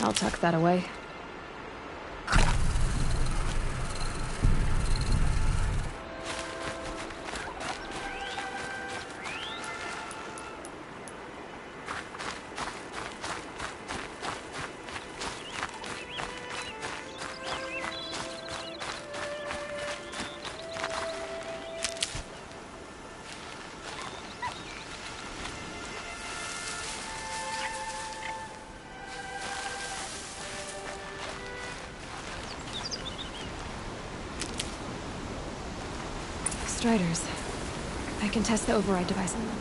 I'll tuck that away. Striders. I can test the override device on them.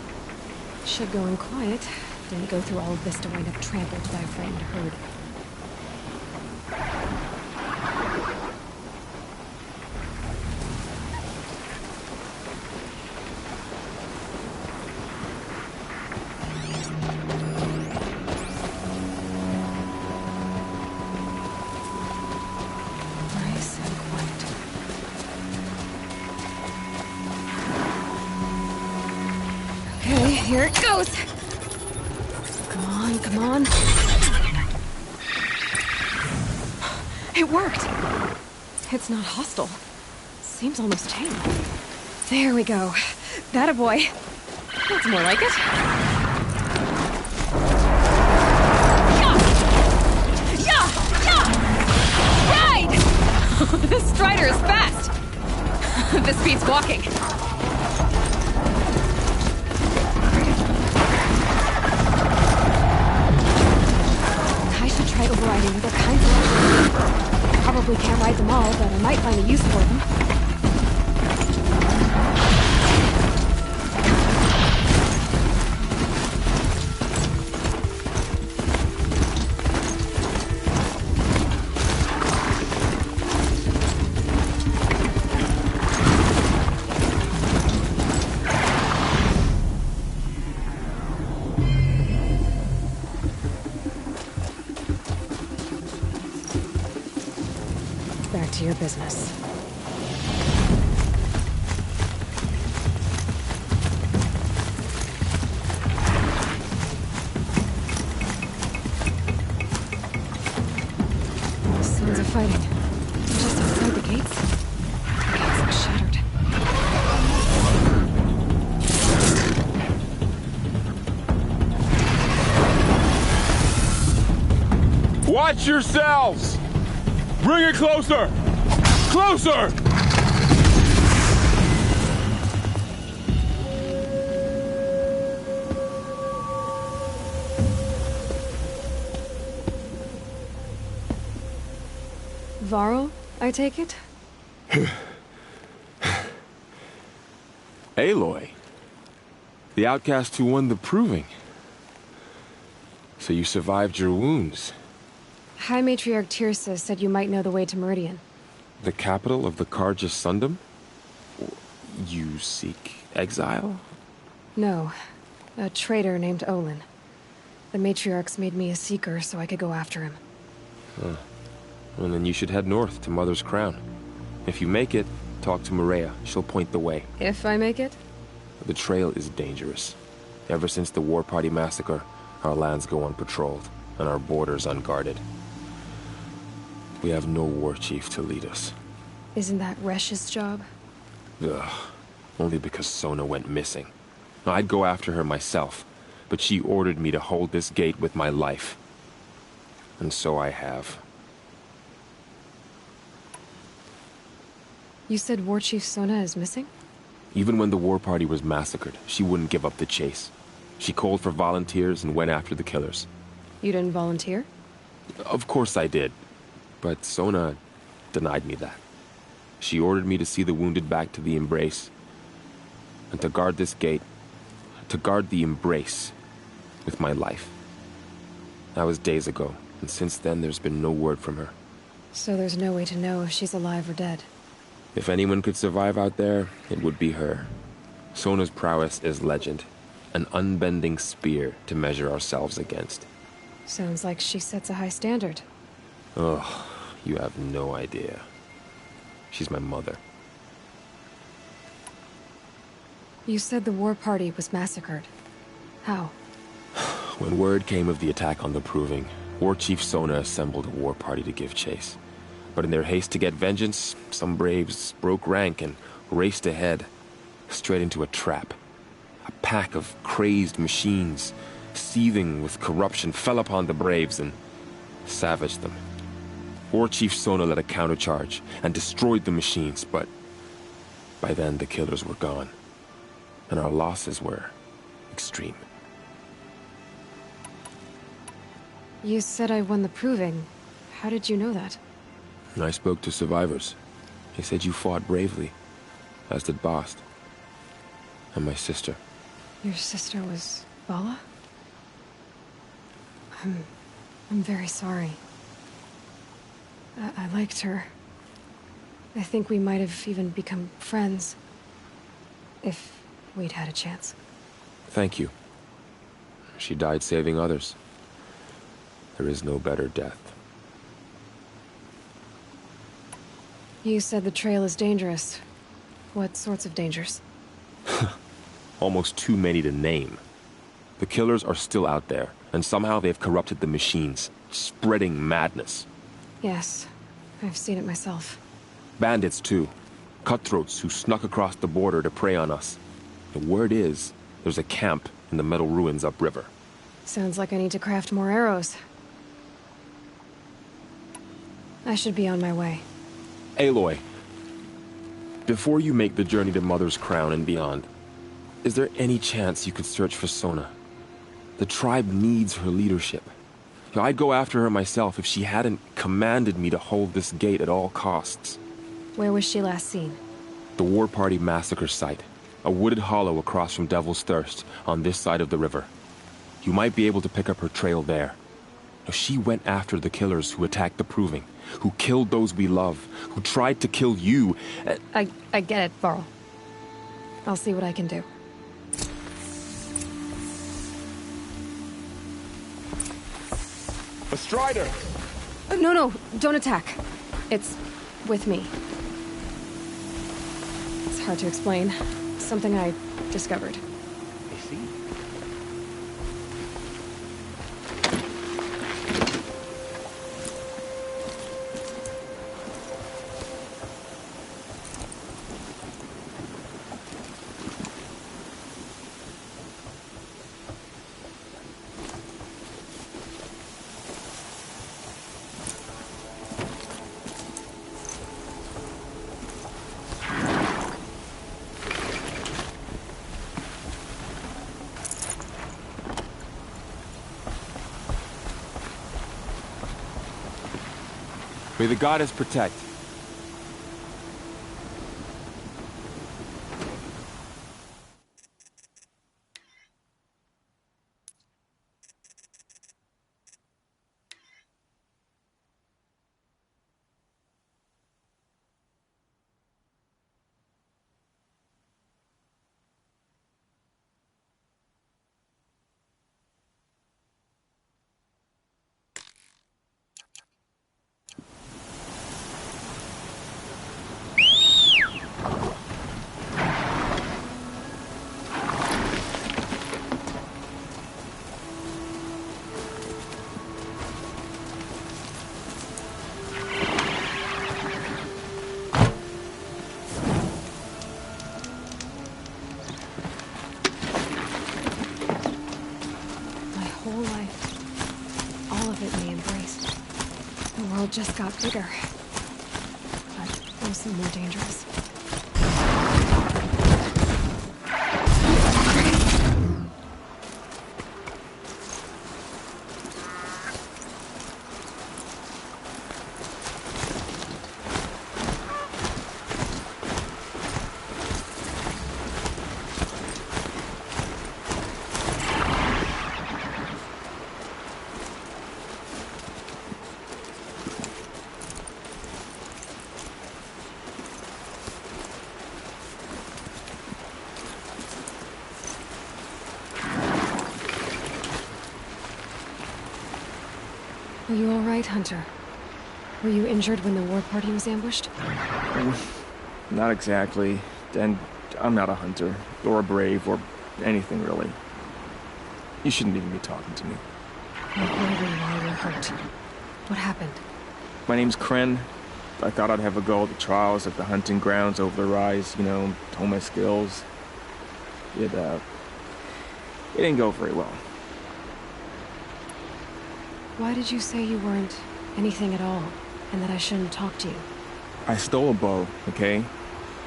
Should go in quiet. Didn't go through all of this to wind up trampled by a frightened herd. Nice and quiet. Okay, here it goes. Come on, come on. It worked. It's not hostile. Seems almost tame. There we go. That a boy. That's more like it. Yeah! Yeah! Yeah! Ride! This Strider is fast. This beats walking. Try overriding other kinds of electricity. Probably can't ride them all, but I might find a use for them. Back to your business. Sounds of fighting. Just outside the gates. The gates look shattered. Watch yourselves! Bring it closer! Closer! Varl, I take it? Aloy. The outcast who won the proving. So you survived your wounds. High Matriarch Tirsa said you might know the way to Meridian. The capital of the Carja Sundom? You seek exile? No. A traitor named Olin. The Matriarchs made me a seeker so I could go after him. Huh. Well, then you should head north to Mother's Crown. If you make it, talk to Maria. She'll point the way. If I make it? The trail is dangerous. Ever since the War Party massacre, our lands go unpatrolled, and our borders unguarded. We have no war chief to lead us. Isn't that Resh's job? Ugh. Only because Sona went missing. I'd go after her myself, but she ordered me to hold this gate with my life. And so I have. You said War Chief Sona is missing? Even when the War Party was massacred, she wouldn't give up the chase. She called for volunteers and went after the killers. You didn't volunteer? Of course I did, but Sona denied me that. She ordered me to see the wounded back to the Embrace, and to guard this gate, to guard the Embrace with my life. That was days ago, and since then there's been no word from her. So there's no way to know if she's alive or dead. If anyone could survive out there, it would be her. Sona's prowess is legend, an unbending spear to measure ourselves against. Sounds like she sets a high standard. Ugh, you have no idea. She's my mother. You said the war party was massacred. How? When word came of the attack on the Proving, War Chief Sona assembled a war party to give chase. But in their haste to get vengeance, some braves broke rank and raced ahead, straight into a trap. A pack of crazed machines, seething with corruption, fell upon the braves and savaged them. War Chief Sona led a countercharge and destroyed the machines, but by then the killers were gone, and our losses were extreme. You said I won the Proving. How did you know that? I spoke to survivors. They said you fought bravely, as did Bast. And my sister. Your sister was Bala? I'm very sorry. I liked her. I think we might have even become friends. If we'd had a chance. Thank you. She died saving others. There is no better death. You said the trail is dangerous. What sorts of dangers? Almost too many to name. The killers are still out there, and somehow they've corrupted the machines, spreading madness. Yes, I've seen it myself. Bandits, too. Cutthroats who snuck across the border to prey on us. The word is, there's a camp in the metal ruins upriver. Sounds like I need to craft more arrows. I should be on my way. Aloy, before you make the journey to Mother's Crown and beyond, is there any chance you could search for Sona? The tribe needs her leadership. I'd go after her myself if she hadn't commanded me to hold this gate at all costs. Where was she last seen? The War Party massacre site. A wooded hollow across from Devil's Thirst, on this side of the river. You might be able to pick up her trail there. She went after the killers who attacked the Proving, who killed those we love, who tried to kill you. I get it, Varl. I'll see what I can do. A Strider! No, don't attack. It's with me. It's hard to explain. Something I discovered. I see. May the goddess protect. Whole life, all of it in the Embrace. The world just got bigger, but also more dangerous. Are you all right, Hunter? Were you injured when the war party was ambushed? Not exactly. And I'm not a hunter, or a brave, or anything really. You shouldn't even be talking to me. Wherever you are, you're hurt. What happened? My name's Kren. I thought I'd have a go at the trials at the hunting grounds over the rise, you know, hone my skills. It didn't go very well. Why did you say you weren't anything at all, and that I shouldn't talk to you? I stole a bow, okay?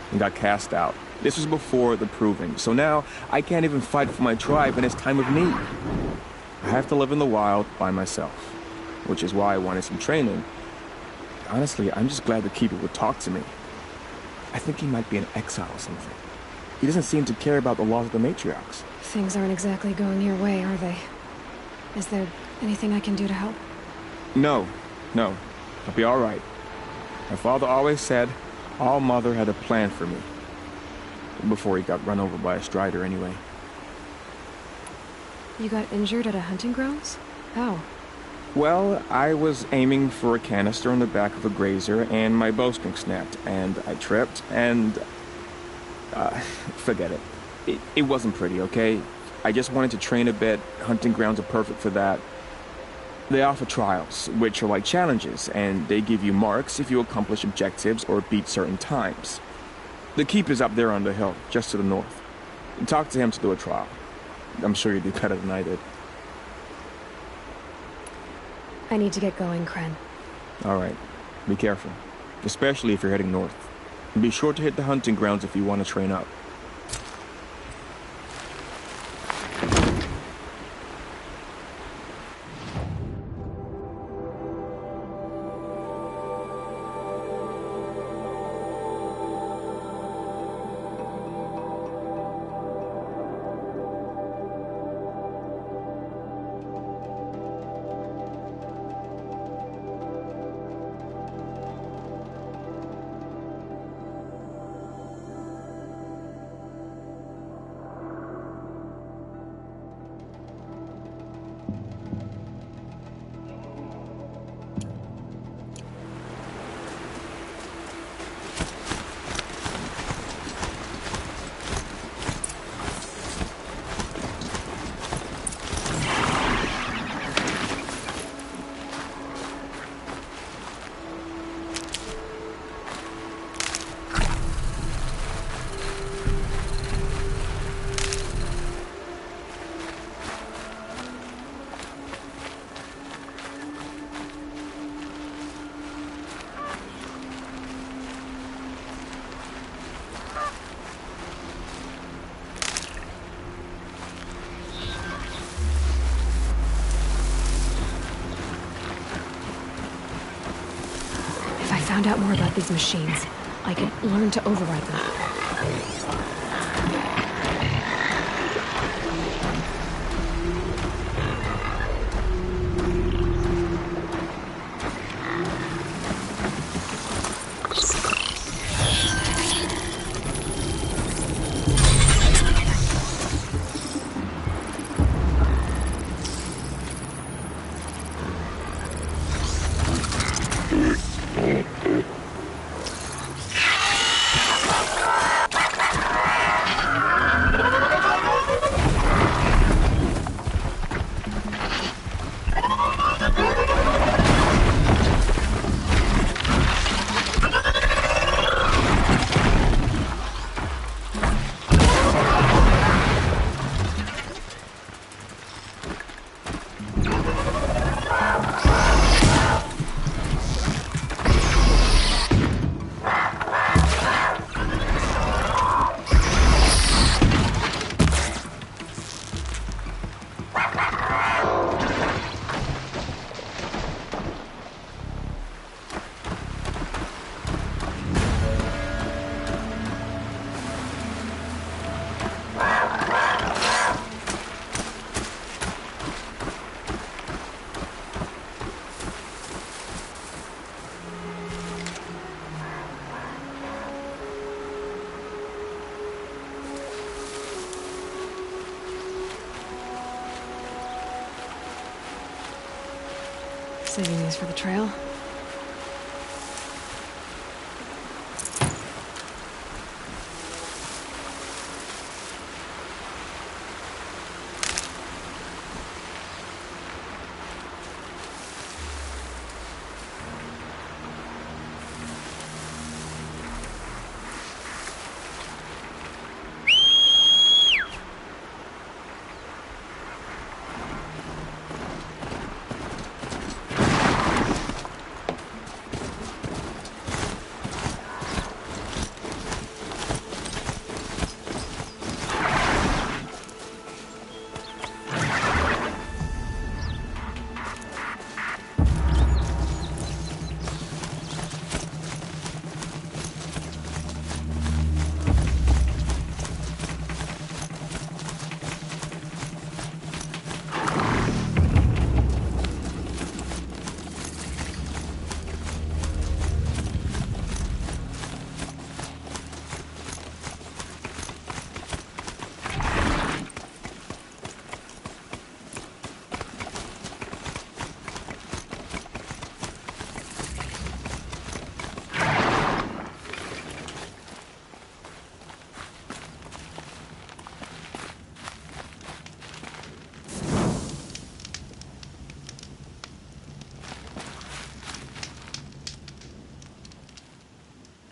And got cast out. This was before the proving, so now I can't even fight for my tribe in its time of need. I have to live in the wild by myself, which is why I wanted some training. Honestly, I'm just glad the Keeper would talk to me. I think he might be in exile or something. He doesn't seem to care about the laws of the matriarchs. Things aren't exactly going your way, are they? Is there anything I can do to help? No. I'll be all right. My father always said All Mother had a plan for me. Before he got run over by a strider, anyway. You got injured at a hunting grounds? How? Well, I was aiming for a canister on the back of a grazer, and my bowstring snapped, and I tripped, and... forget it. It wasn't pretty, okay? I just wanted to train a bit. Hunting grounds are perfect for that. They offer trials, which are like challenges, and they give you marks if you accomplish objectives or beat certain times. The Keeper's up there on the hill, just to the north. Talk to him to do a trial. I'm sure you do better than I did. I need to get going, Kren. All right. Be careful. Especially if you're heading north. And be sure to hit the hunting grounds if you want to train up. Found out more about these machines. I could learn to override them. Saving these for the trail.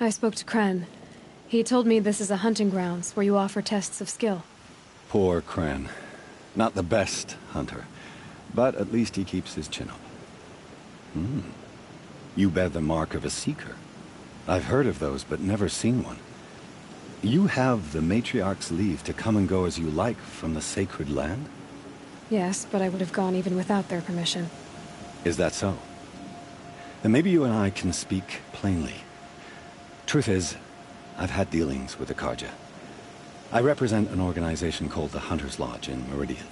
I spoke to Kren. He told me this is a hunting grounds where you offer tests of skill. Poor Kren. Not the best hunter, but at least he keeps his chin up. You bear the mark of a seeker. I've heard of those, but never seen one. You have the Matriarch's leave to come and go as you like from the sacred land? Yes, but I would have gone even without their permission. Is that so? Then maybe you and I can speak plainly. Truth is, I've had dealings with the Karja. I represent an organization called the Hunter's Lodge in Meridian.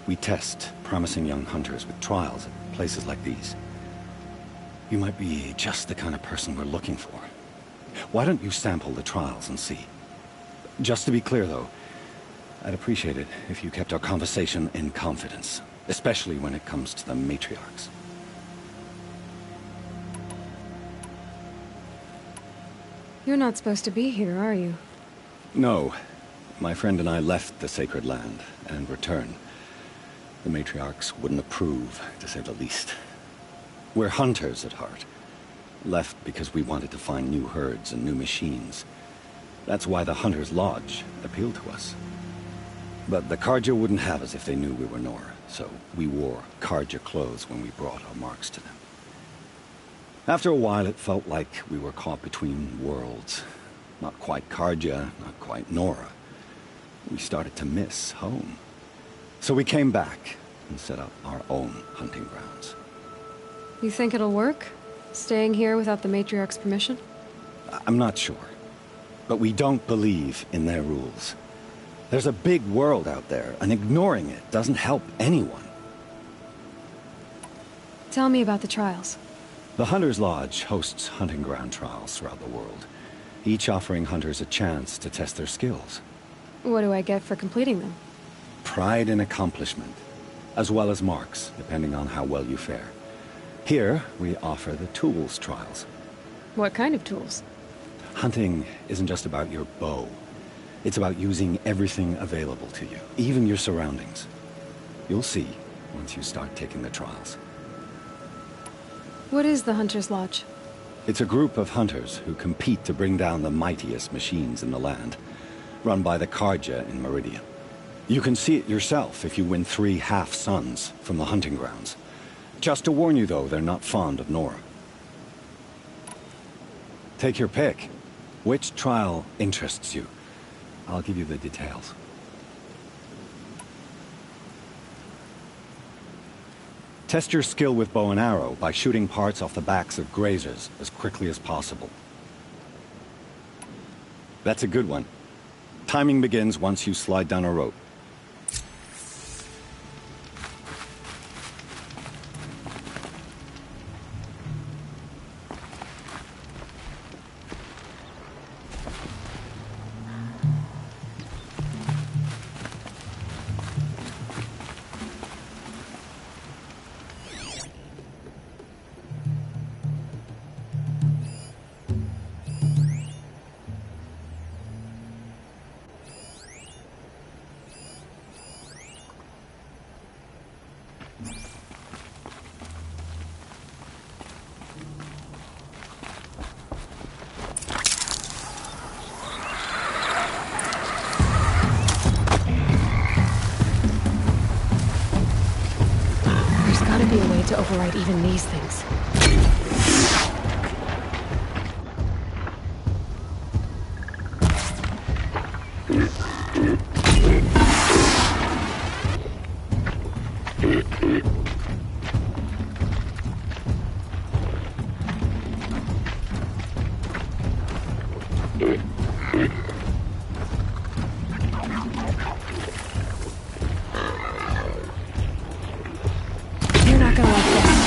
We test promising young hunters with trials at places like these. You might be just the kind of person we're looking for. Why don't you sample the trials and see? Just to be clear, though, I'd appreciate it if you kept our conversation in confidence, especially when it comes to the matriarchs. You're not supposed to be here, are you? No. My friend and I left the sacred land and returned. The matriarchs wouldn't approve, to say the least. We're hunters at heart. Left because we wanted to find new herds and new machines. That's why the Hunter's Lodge appealed to us. But the Karja wouldn't have us if they knew we were Nora, so we wore Karja clothes when we brought our marks to them. After a while, it felt like we were caught between worlds. Not quite Karja, not quite Nora. We started to miss home. So we came back and set up our own hunting grounds. You think it'll work? Staying here without the Matriarch's permission? I'm not sure. But we don't believe in their rules. There's a big world out there, and ignoring it doesn't help anyone. Tell me about the trials. The Hunter's Lodge hosts hunting ground trials throughout the world, each offering hunters a chance to test their skills. What do I get for completing them? Pride in accomplishment, as well as marks, depending on how well you fare. Here, we offer the tools trials. What kind of tools? Hunting isn't just about your bow. It's about using everything available to you, even your surroundings. You'll see once you start taking the trials. What is the Hunter's Lodge? It's a group of hunters who compete to bring down the mightiest machines in the land, run by the Karja in Meridian. You can see it yourself if you win 3 half-suns from the hunting grounds. Just to warn you, though, they're not fond of Nora. Take your pick. Which trial interests you? I'll give you the details. Test your skill with bow and arrow by shooting parts off the backs of grazers as quickly as possible. That's a good one. Timing begins once you slide down a rope. There's gotta be a way to override even these things. You're not gonna like this.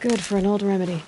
Good for an old remedy.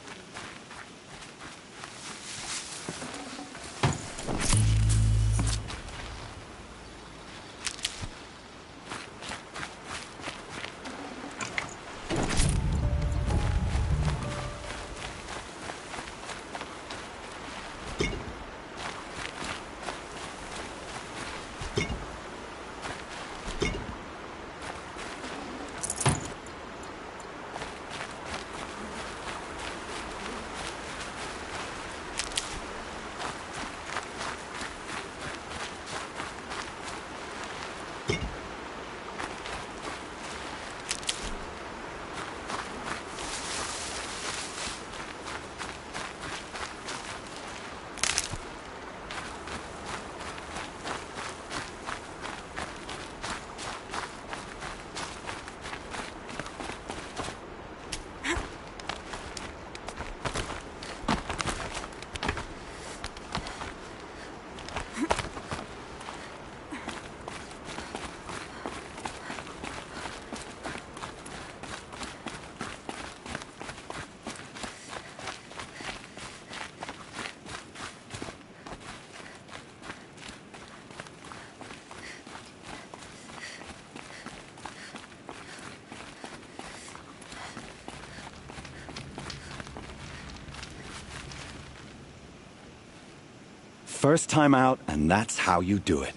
First time out, and that's how you do it.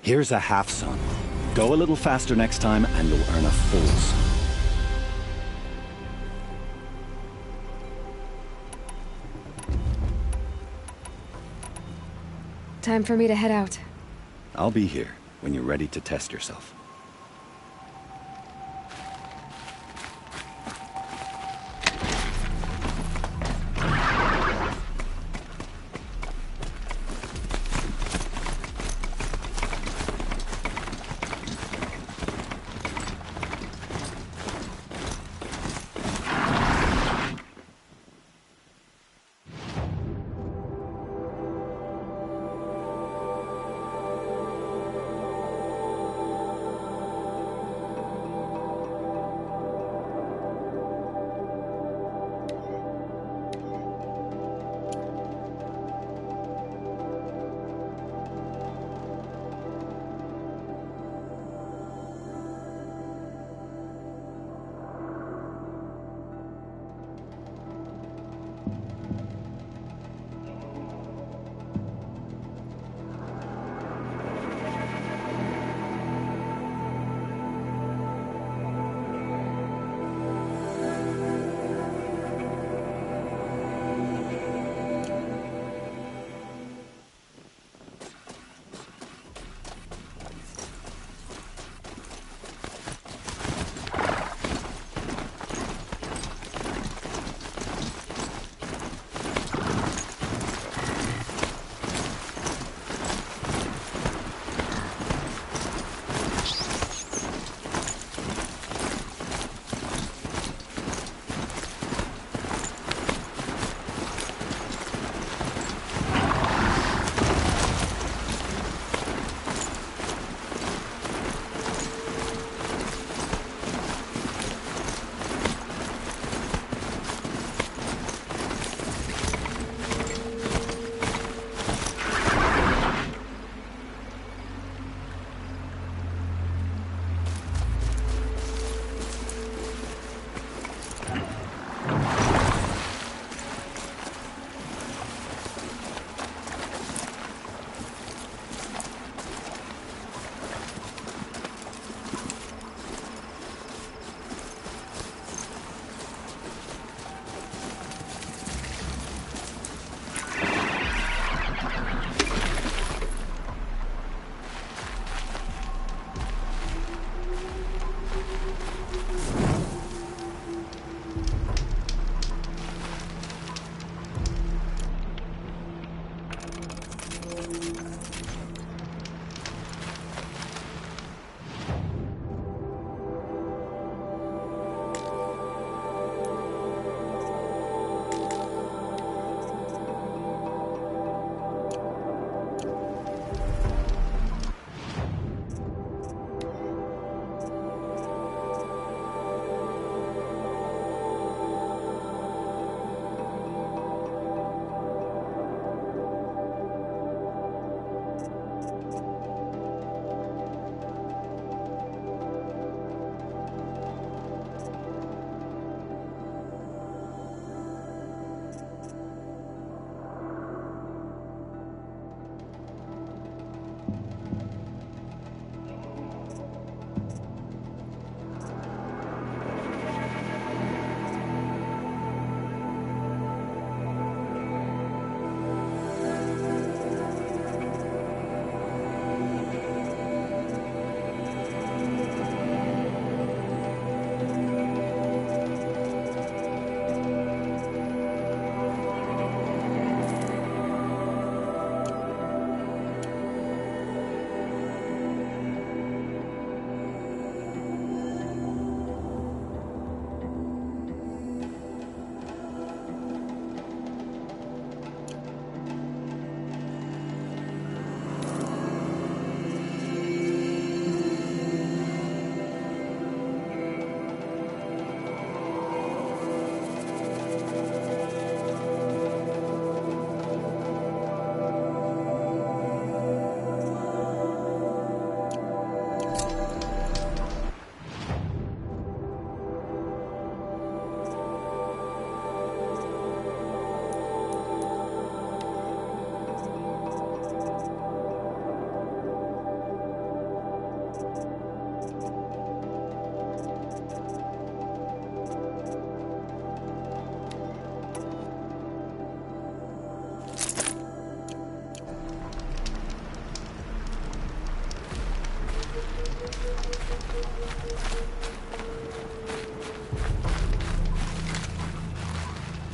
Here's a half sun. Go a little faster next time, and you'll earn a full sun. Time for me to head out. I'll be here when you're ready to test yourself.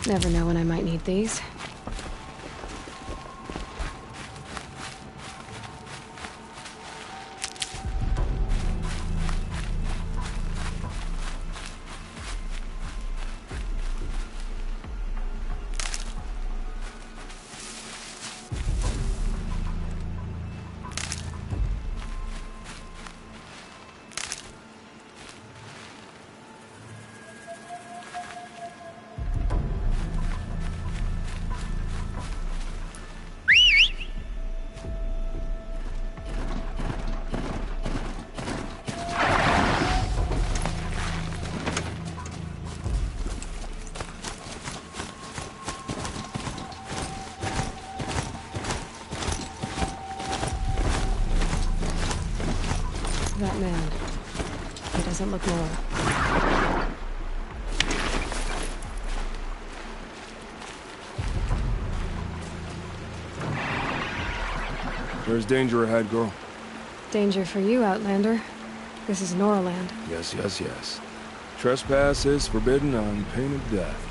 Never know when I might need these. That man. He doesn't look loyal. There's danger ahead, girl. Danger for you, Outlander. This is Norland. Yes, yes, yes. Trespass is forbidden on pain of death.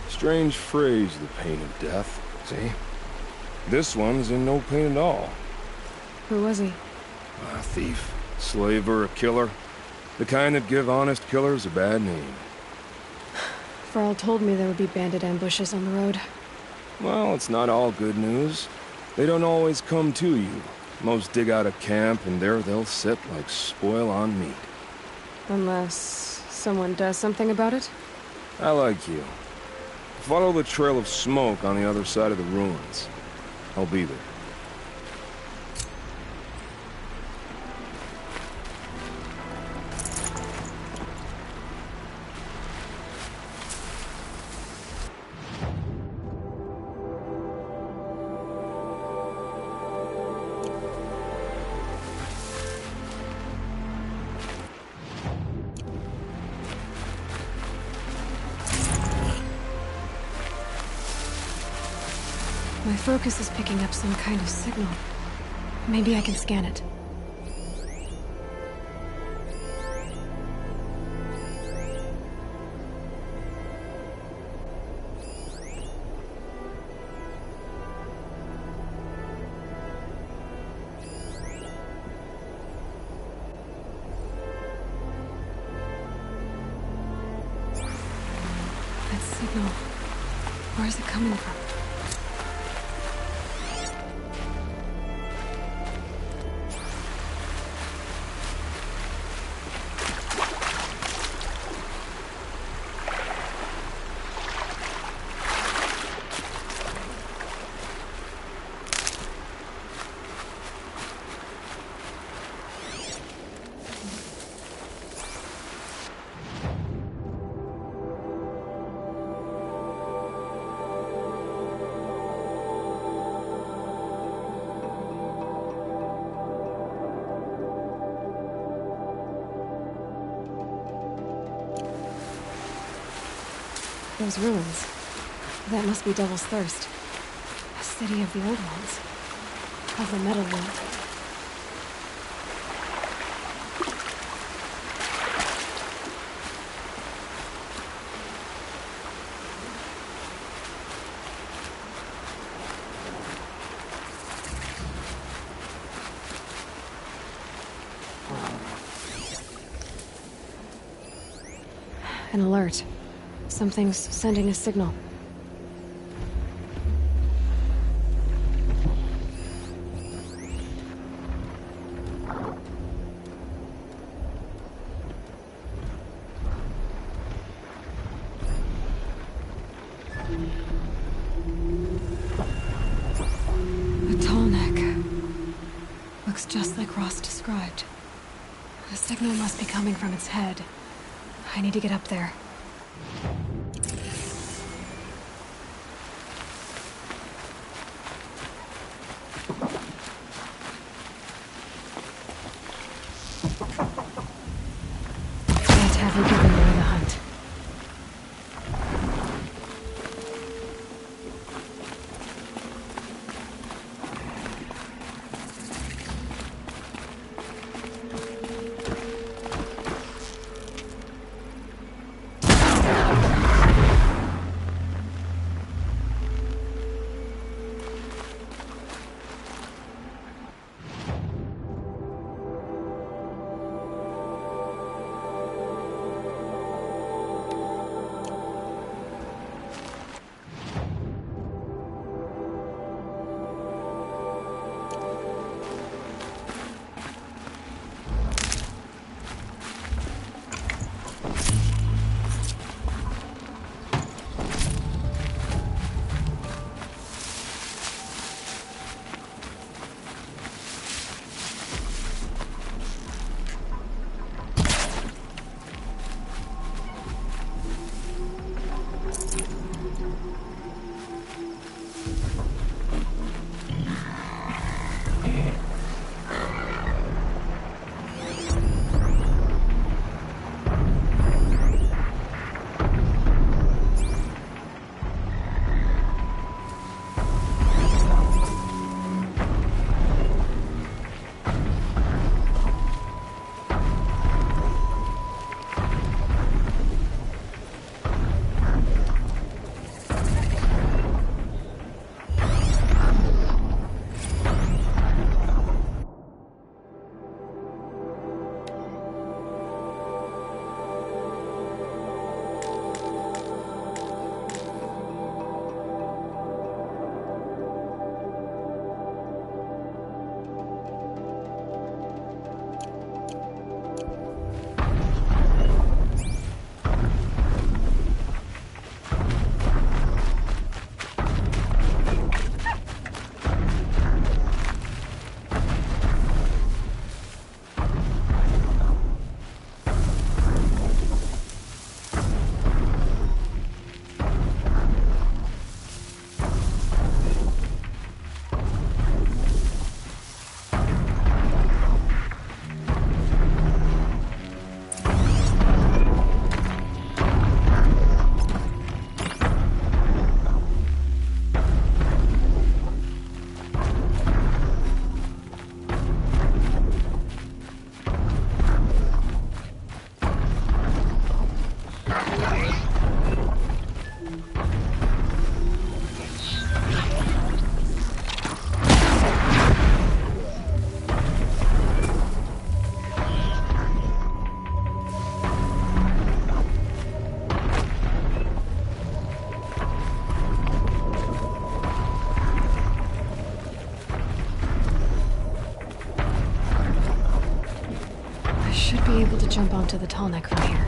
Strange phrase, the pain of death. See? This one's in no pain at all. Who was he? A thief, slaver, a killer. The kind that give honest killers a bad name. Farrell told me there would be bandit ambushes on the road. Well, it's not all good news. They don't always come to you. Most dig out a camp, and there they'll sit like spoil on meat. Unless someone does something about it? I like you. Follow the trail of smoke on the other side of the ruins. I'll be there. My focus is picking up some kind of signal. Maybe I can scan it. That signal. Where is it coming from? Those ruins. That must be Devil's Thirst. A city of the old ones. Of the metal world. An alert. Something's sending a signal. A tall neck. Looks just like Ross described. The signal must be coming from its head. I need to get up there. Can't have her giving away the hunt. to jump onto the tall neck from here.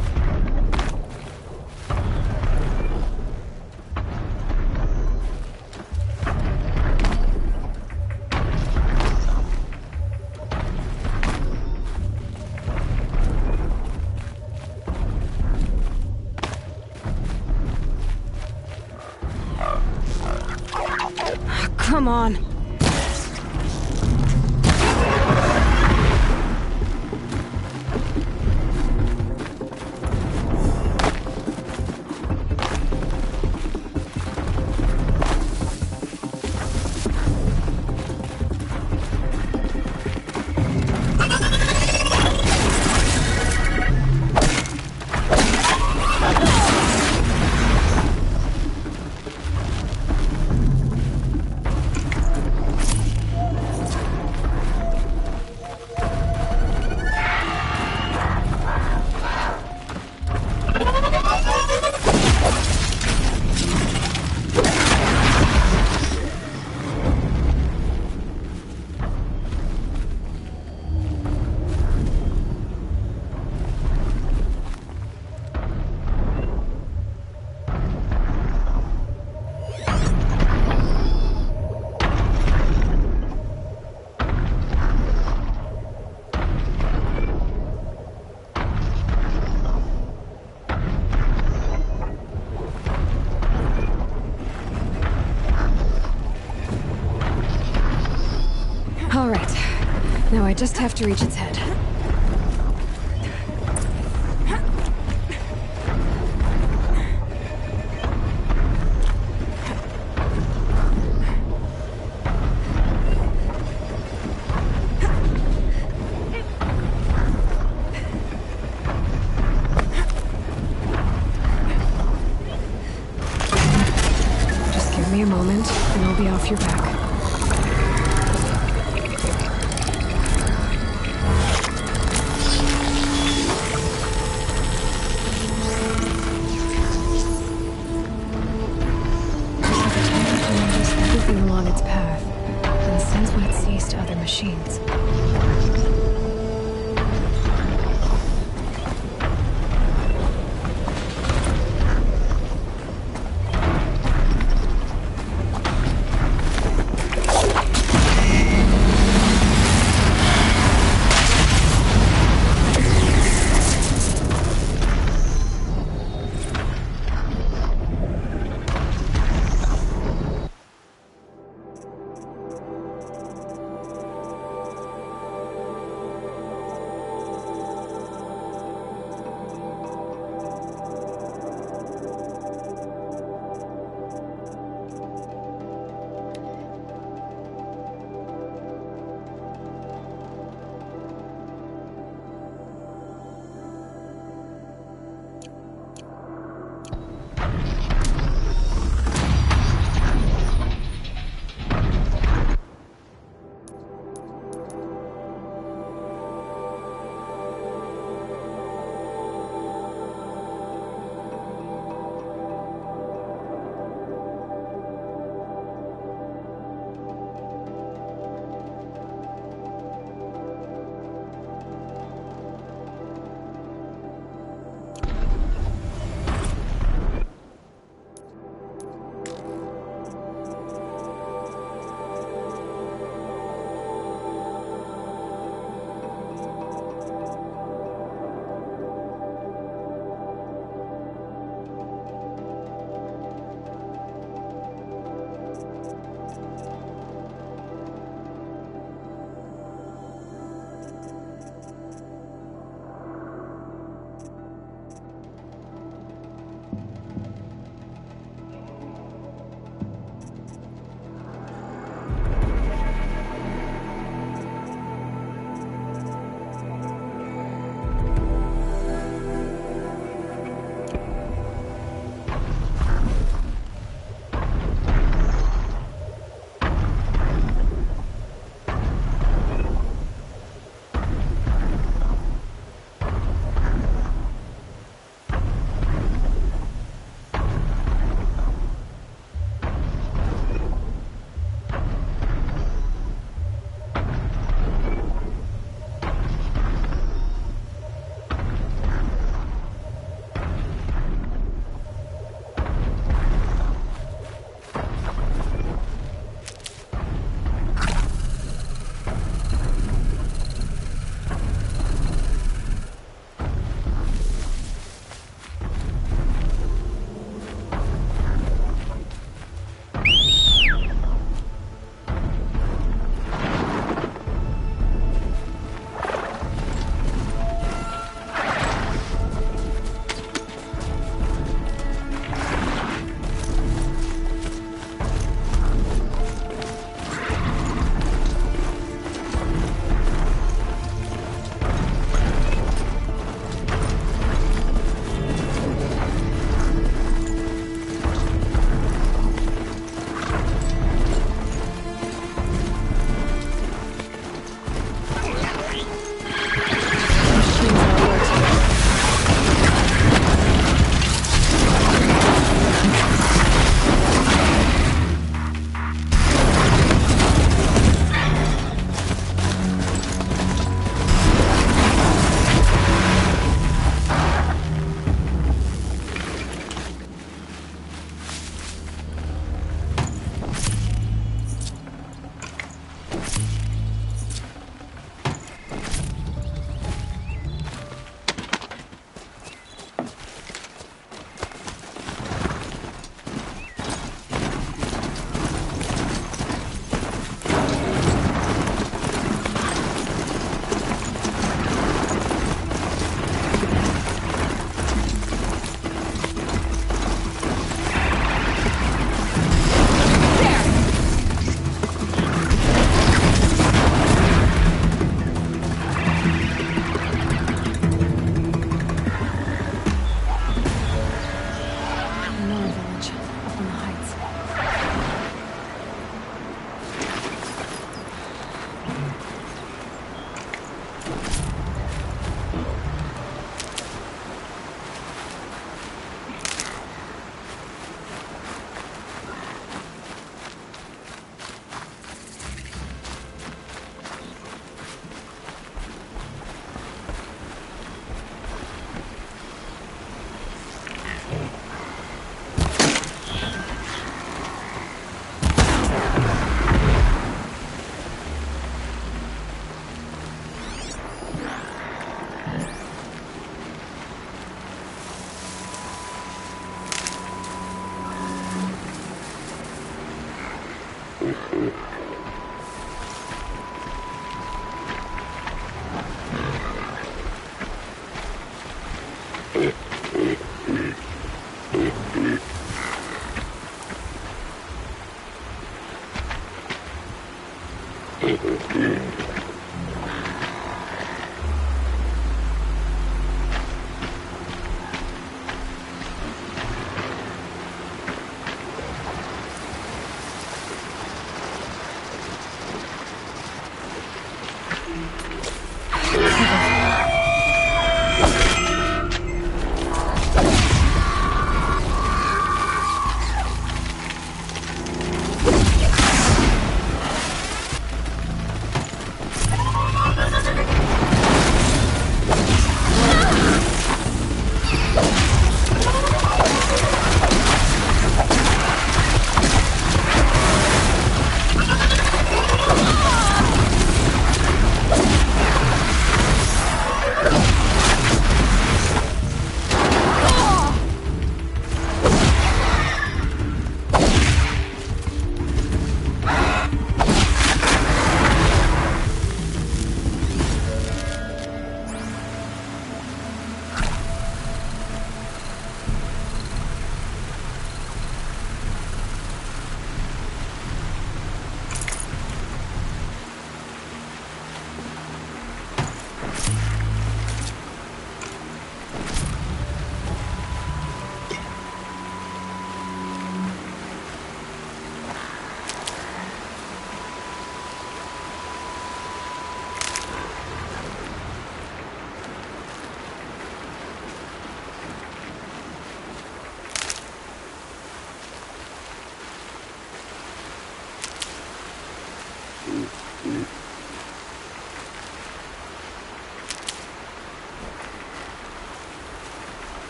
Come on. All right. Now I just have to reach its head. Just give me a moment, and I'll be off your back. Along its path, and sends what it sees to other machines.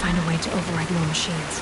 Find a way to override more machines.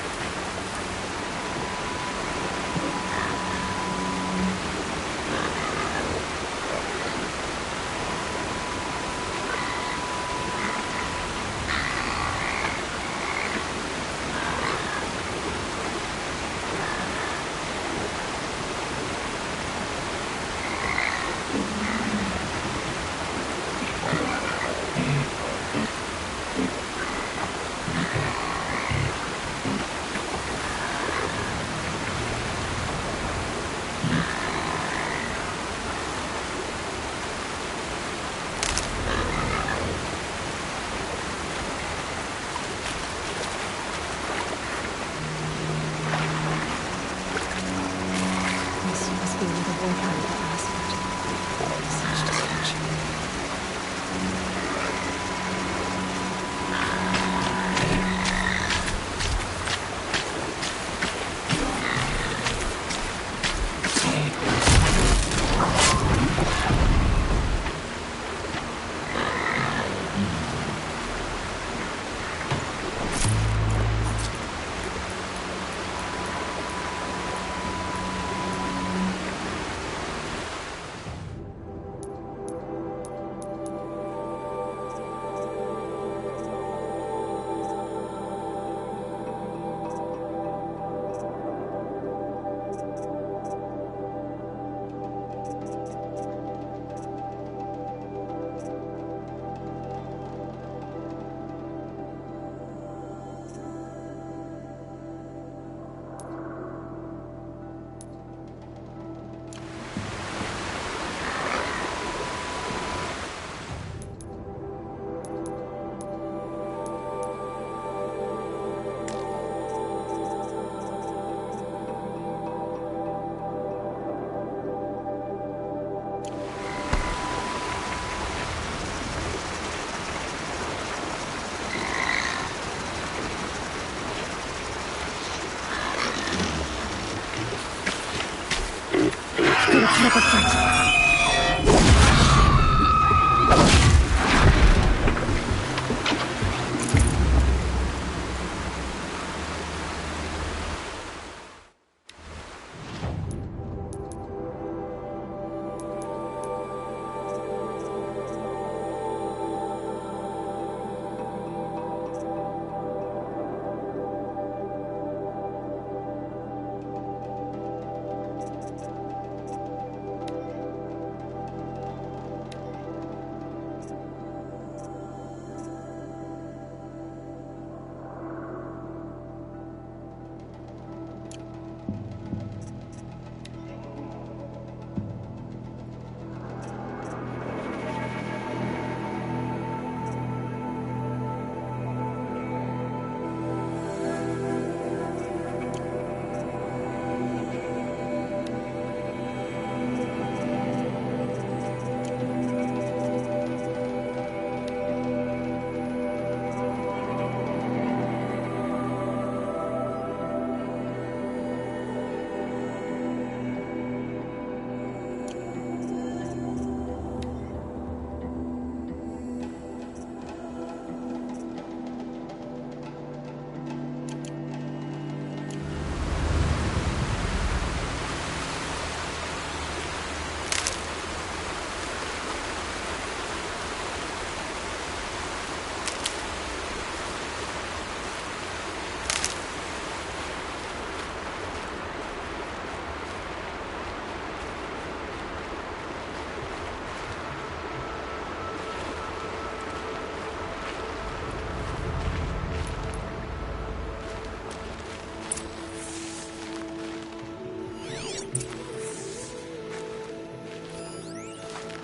Make a fight.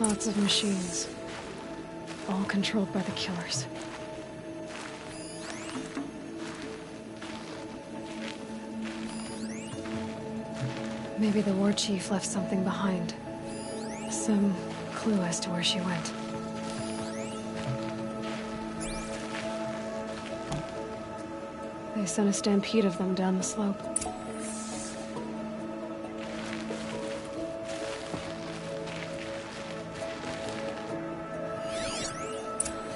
Lots of machines. All controlled by the killers. Maybe the war chief left something behind. Some clue as to where she went. They sent a stampede of them down the slope.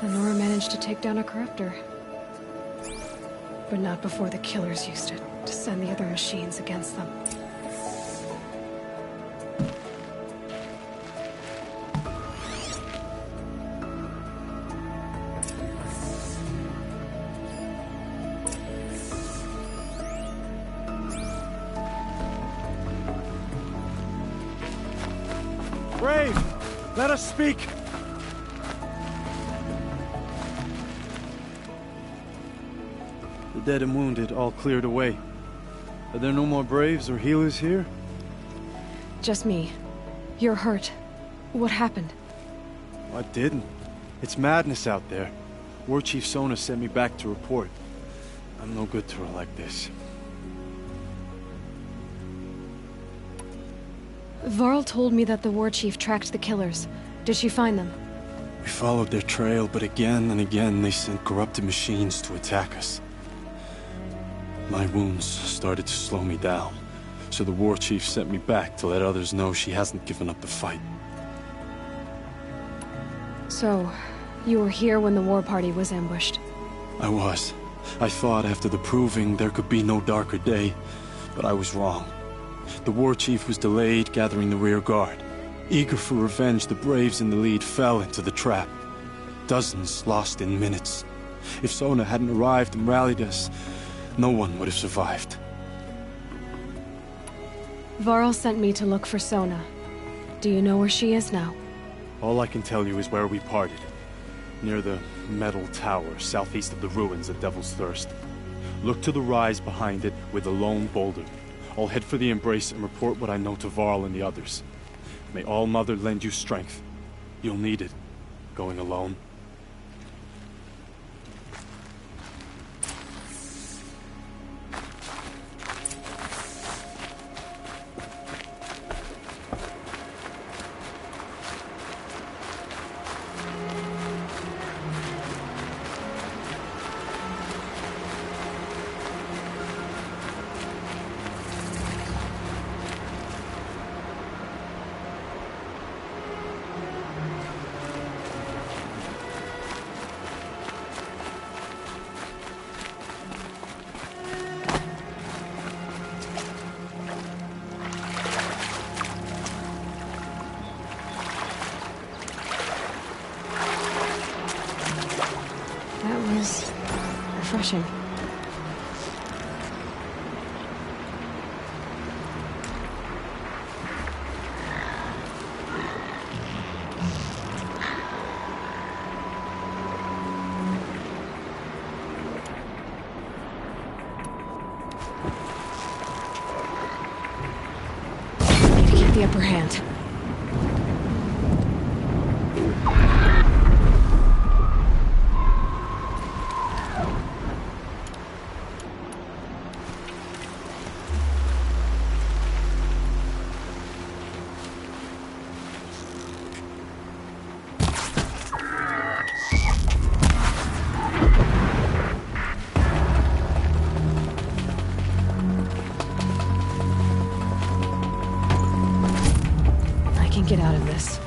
Lenora managed to take down a corruptor. But not before the killers used it to send the other machines against them. Brave! Let us speak! The dead and wounded all cleared away. Are there no more Braves or healers here? Just me. You're hurt. What happened? I didn't. It's madness out there. War Chief Sona sent me back to report. I'm no good to her like this. Varl told me that the war chief tracked the killers. Did she find them? We followed their trail, but again and again they sent corrupted machines to attack us. My wounds started to slow me down, so the war chief sent me back to let others know she hasn't given up the fight. So, you were here when the war party was ambushed? I was. I thought after the proving there could be no darker day, but I was wrong. The war chief was delayed gathering the rear guard. Eager for revenge, the Braves in the lead fell into the trap. Dozens lost in minutes. If Sona hadn't arrived and rallied us, no one would have survived. Varl sent me to look for Sona. Do you know where she is now? All I can tell you is where we parted. Near the metal tower, southeast of the ruins at Devil's Thirst. Look to the rise behind it with a lone boulder. I'll head for the embrace and report what I know to Varl and the others. May All Mother lend you strength. You'll need it, going alone. Refreshing. Need to keep the upper hand. Get out of this.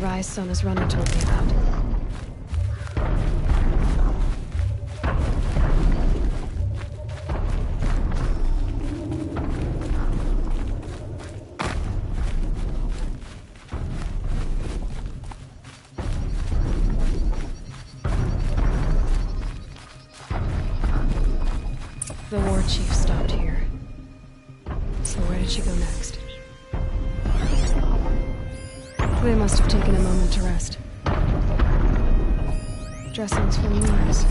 rise Sona's runner told me about. The war chief stopped here. So where did she go next? They must have taken a moment to rest. Dressings from wounds.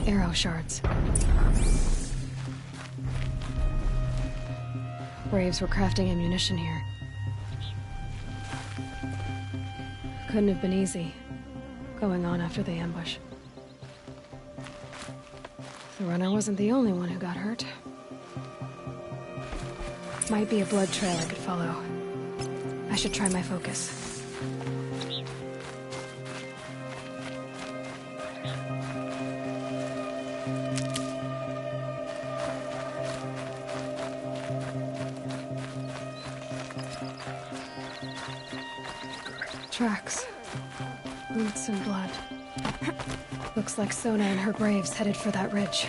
Arrow shards. Braves were crafting ammunition here. Couldn't have been easy, going on after the ambush. The runner wasn't the only one who got hurt. Might be a blood trail I could follow. I should try my focus. Tracks. Boots and blood. Looks like Sona and her braves headed for that ridge.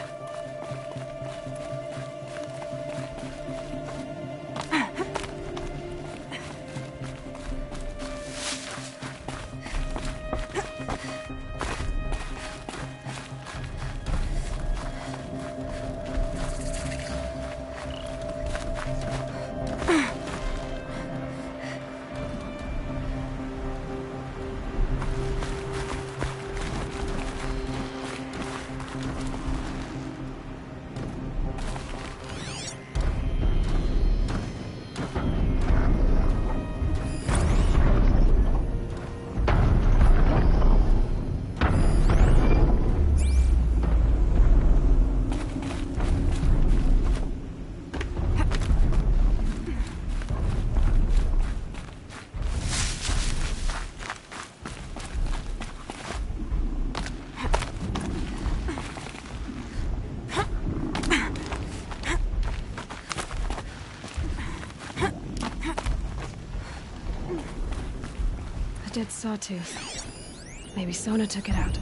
Dead sawtooth. Maybe Sona took it out.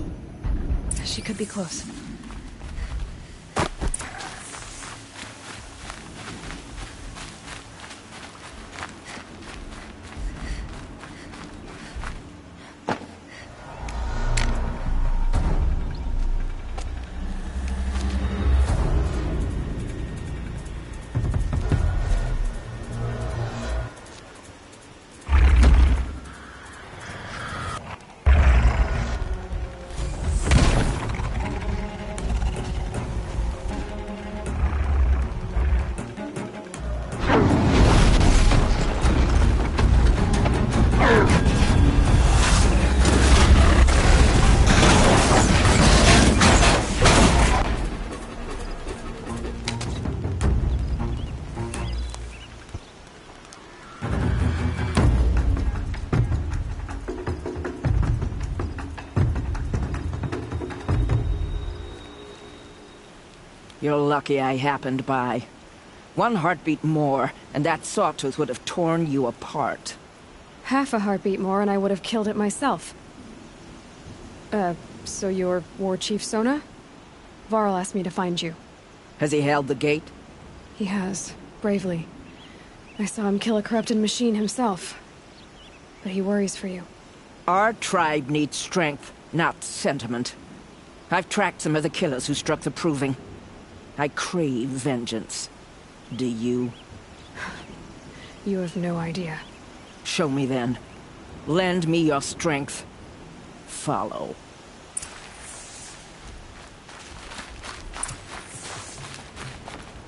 She could be close. You're lucky I happened by. One heartbeat more, and that sawtooth would have torn you apart. Half a heartbeat more and I would have killed it myself. So you're War Chief Sona? Varl asked me to find you. Has he held the gate? He has, bravely. I saw him kill a corrupted machine himself. But he worries for you. Our tribe needs strength, not sentiment. I've tracked some of the killers who struck the Proving. I crave vengeance. Do you? You have no idea. Show me then. Lend me your strength. Follow.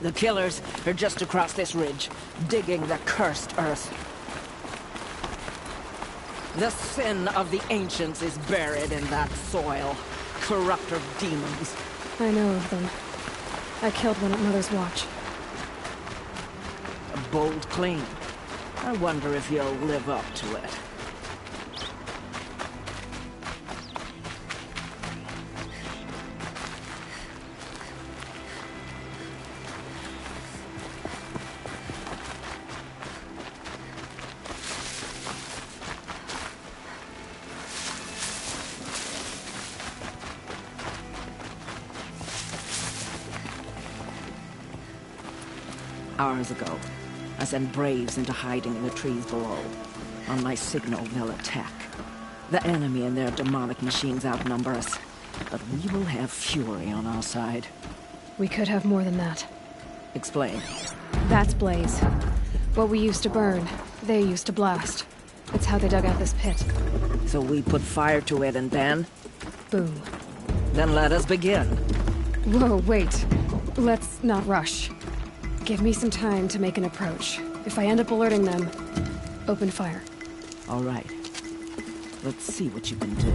The killers are just across this ridge, digging the cursed earth. The sin of the ancients is buried in that soil. Corrupter demons. I know of them. I killed one at Mother's Watch. A bold claim. I wonder if you'll live up to it. Hours ago, I sent Braves into hiding in the trees below. On my signal, they'll attack. The enemy and their demonic machines outnumber us, but we will have fury on our side. We could have more than that. Explain. That's Blaze. What we used to burn, they used to blast. It's how they dug out this pit. So we put fire to it and then? Boom. Then let us begin. Whoa, wait. Let's not rush. Give me some time to make an approach. If I end up alerting them, open fire. All right. Let's see what you can do.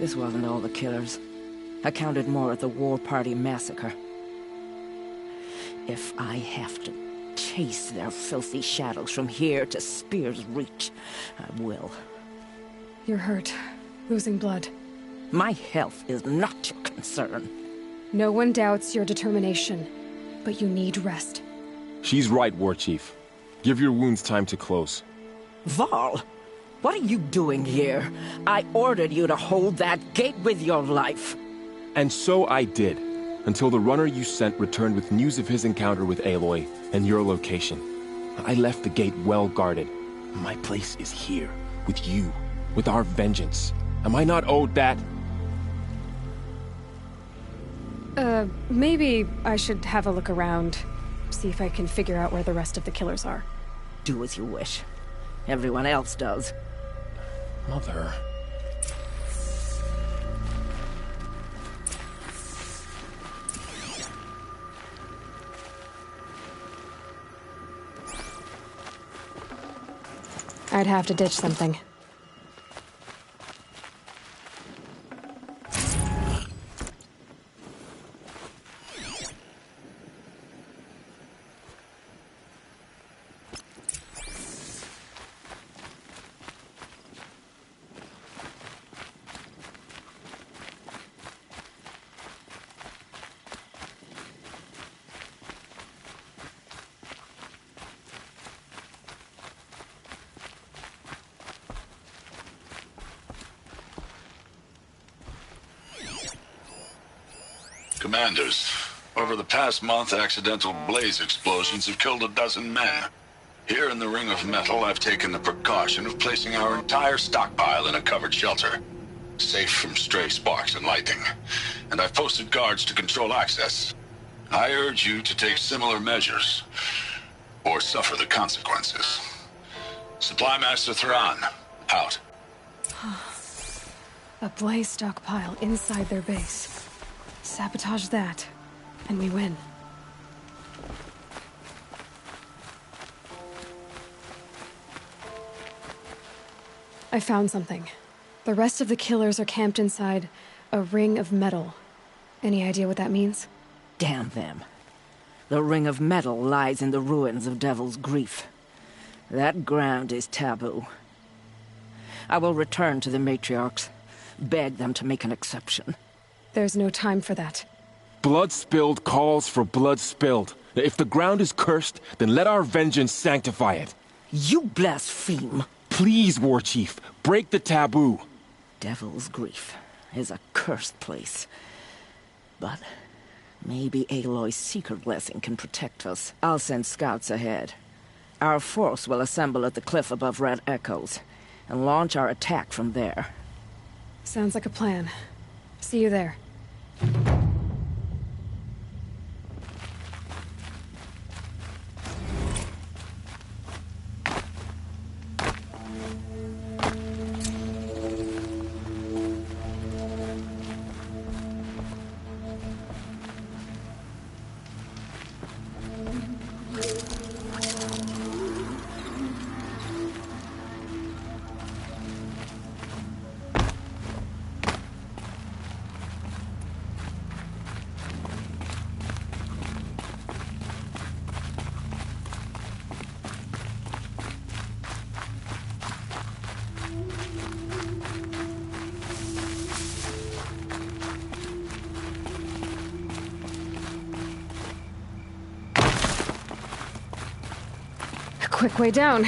This wasn't all the killers. I counted more at the War Party massacre. If I have to chase their filthy shadows from here to Spear's Reach, I will. You're hurt, losing blood. My health is not your concern. No one doubts your determination, but you need rest. She's right, War Chief. Give your wounds time to close. Val, what are you doing here? I ordered you to hold that gate with your life. And so I did, until the runner you sent returned with news of his encounter with Aloy and your location. I left the gate well guarded. My place is here, with you, with our vengeance. Am I not owed that? Maybe I should have a look around. See if I can figure out where the rest of the killers are. Do as you wish. Everyone else does. Mother... I'd have to ditch something. Commanders, over the past month, accidental blaze explosions have killed a dozen men. Here in the Ring of Metal, I've taken the precaution of placing our entire stockpile in a covered shelter, safe from stray sparks and lightning, and I've posted guards to control access. I urge you to take similar measures, or suffer the consequences. Supply Master Thran, out. A blaze stockpile inside their base. Sabotage that, and we win. I found something. The rest of the killers are camped inside a ring of metal. Any idea what that means? Damn them. The Ring of Metal lies in the ruins of Devil's Grief. That ground is taboo. I will return to the matriarchs, beg them to make an exception. There's no time for that. Blood spilled calls for blood spilled. If the ground is cursed, then let our vengeance sanctify it. You blaspheme! Please, War Chief, break the taboo. Devil's Grief is a cursed place. But maybe Aloy's secret blessing can protect us. I'll send scouts ahead. Our force will assemble at the cliff above Red Echoes, and launch our attack from there. Sounds like a plan. See you there. Quick way down.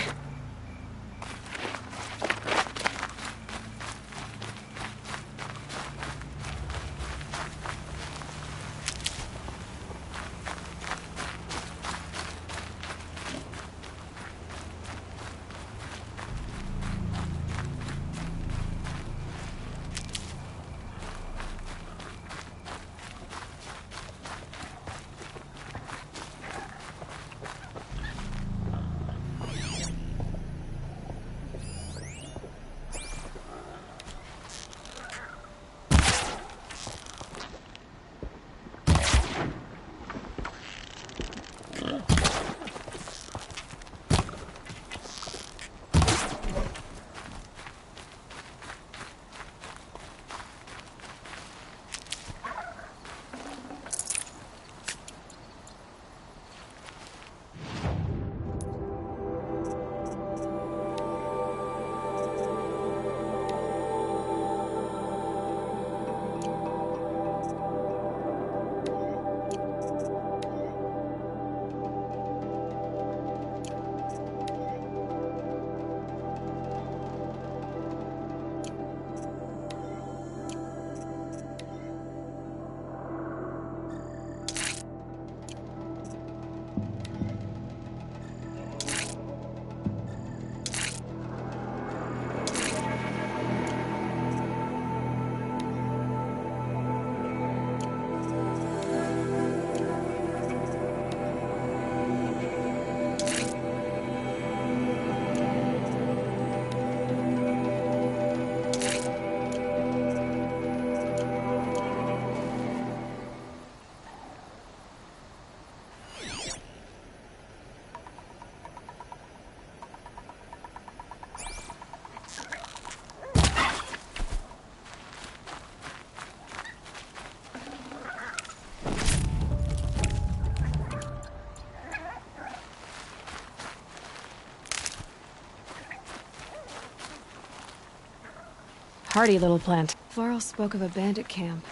Hardy little plant. Varl spoke of a bandit camp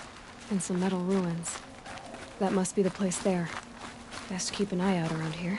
and some metal ruins. That must be the place there. Best keep an eye out around here.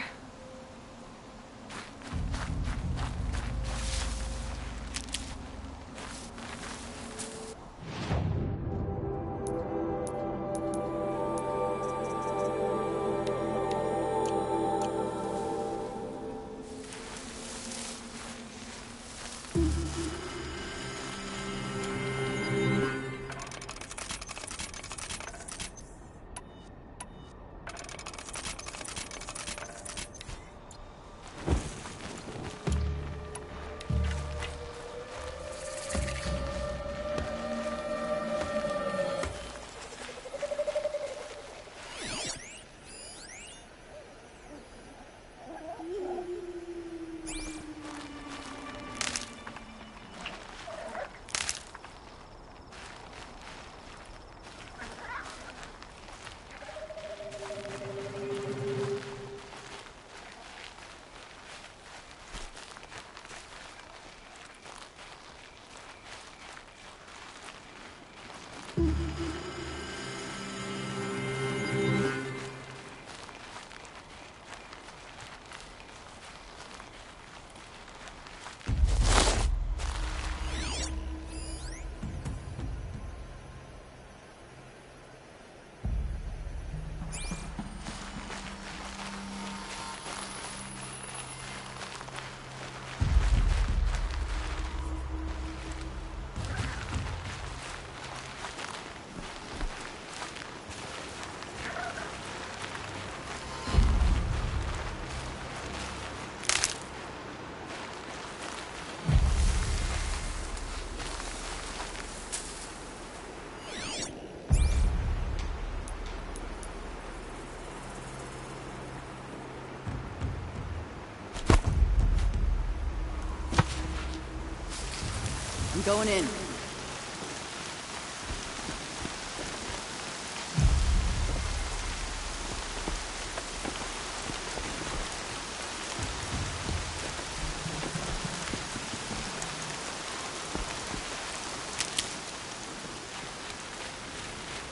I'm going in.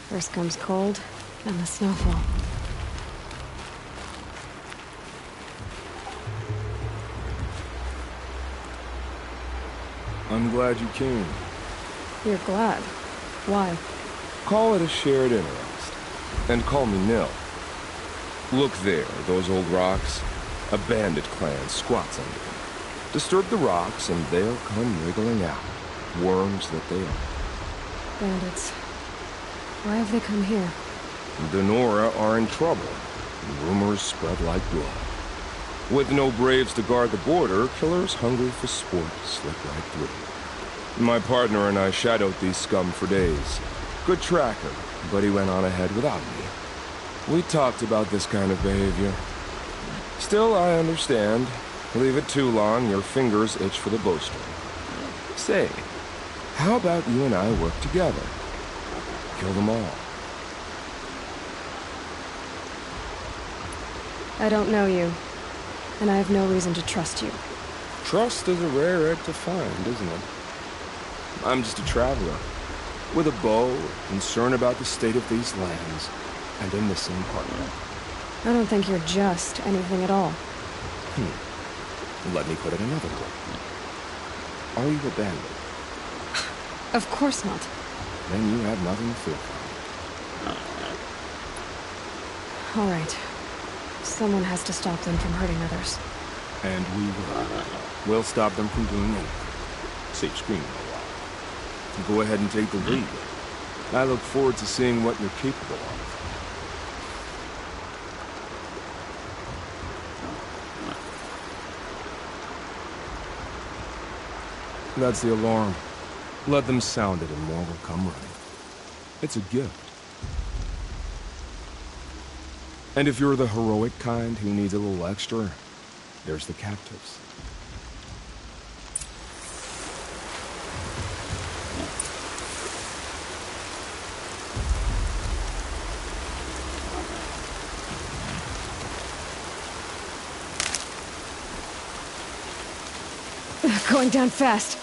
First comes cold, then the snowfall. I'm glad you came. You're glad. Why? Call it a shared interest. And call me Nil. Look there, those old rocks. A bandit clan squats under them. Disturb the rocks and they'll come wriggling out. Worms that they are. Bandits. Why have they come here? The Nora are in trouble. Rumors spread like blood. With no braves to guard the border, killers hungry for sport slip right through. My partner and I shadowed these scum for days. Good tracker, but he went on ahead without me. We talked about this kind of behavior. Still, I understand. Leave it too long, your fingers itch for the bowstring. Say, how about you and I work together? Kill them all. I don't know you, and I have no reason to trust you. Trust is a rare egg to find, isn't it? I'm just a traveler, with a bow, concerned about the state of these lands, and a missing partner. I don't think you're just anything at all. Let me put it another way. Are you a bandit? Of course not. Then you have nothing to fear from. All right. Someone has to stop them from hurting others. And we will. We'll stop them from doing anything. Save screaming a while. Go ahead and take the lead. I look forward to seeing what you're capable of. That's the alarm. Let them sound it and more will come running. It's a gift. And if you're the heroic kind who needs a little extra, there's the captives. Going down fast.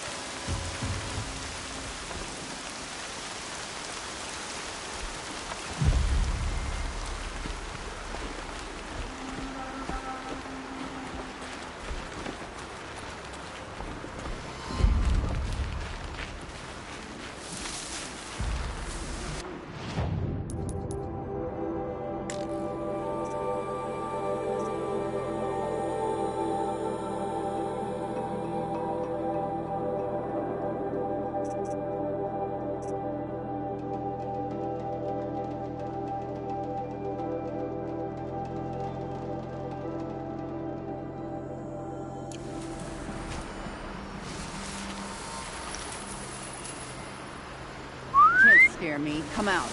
scare me. Come out.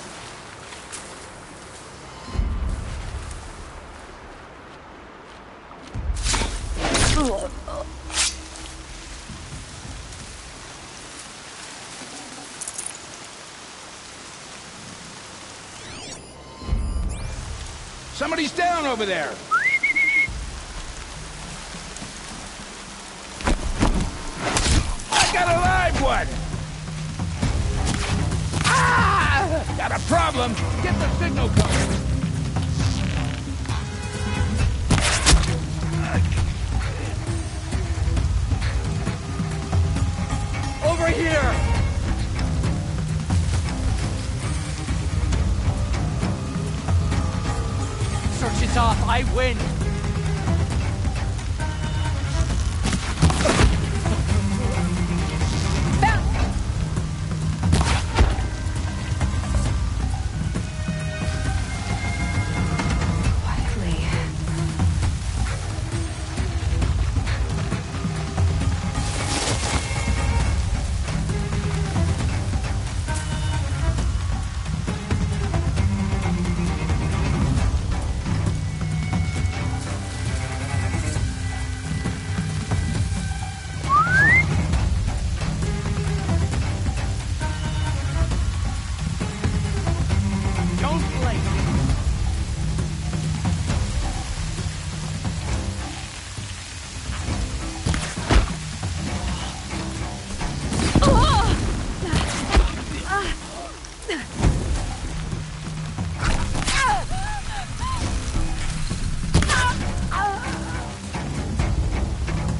Somebody's down over there! I got a live one! Ah! Got a problem! Get the signal going! Over here! Search is off. I win.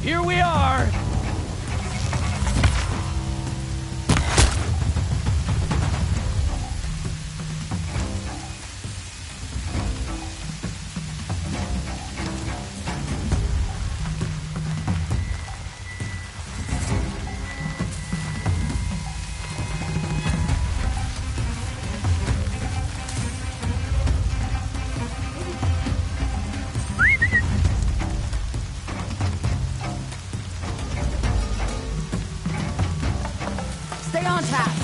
Here we are! Stay on task.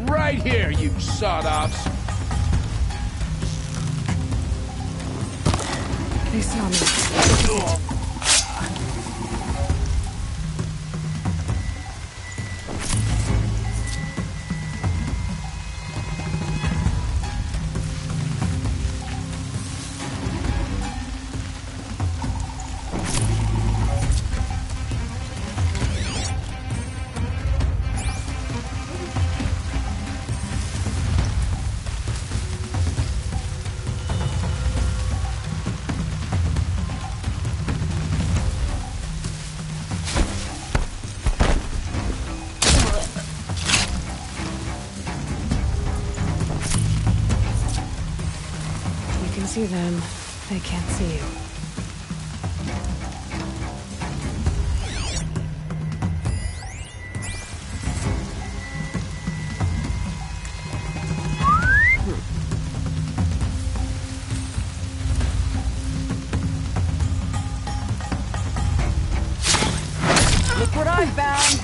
Right here, you sawed-offs! They saw me. You can see them. They can't see you. Look what I found!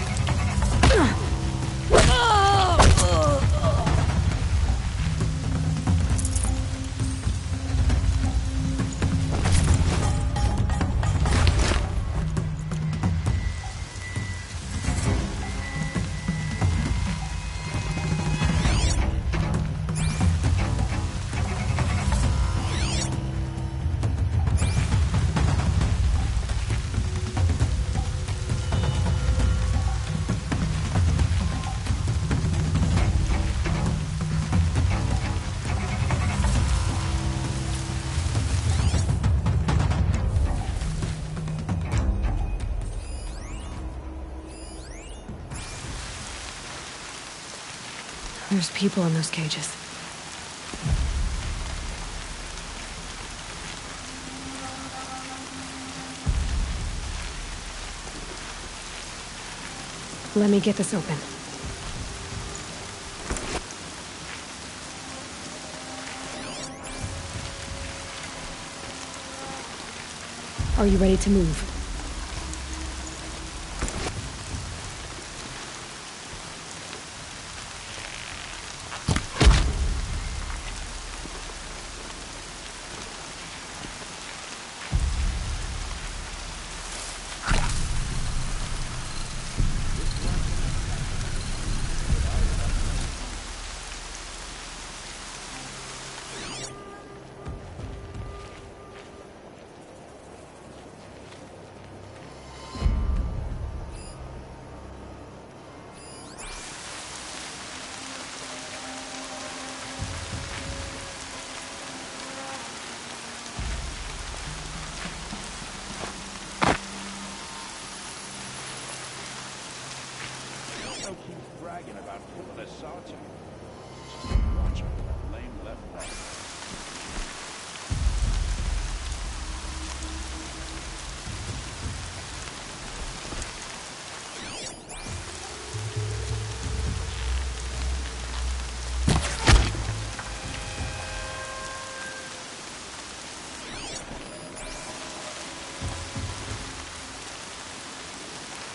There's people in those cages. Let me get this open. Are you ready to move? bragging about pulling a sawtooth. Just watch him with that lame left leg.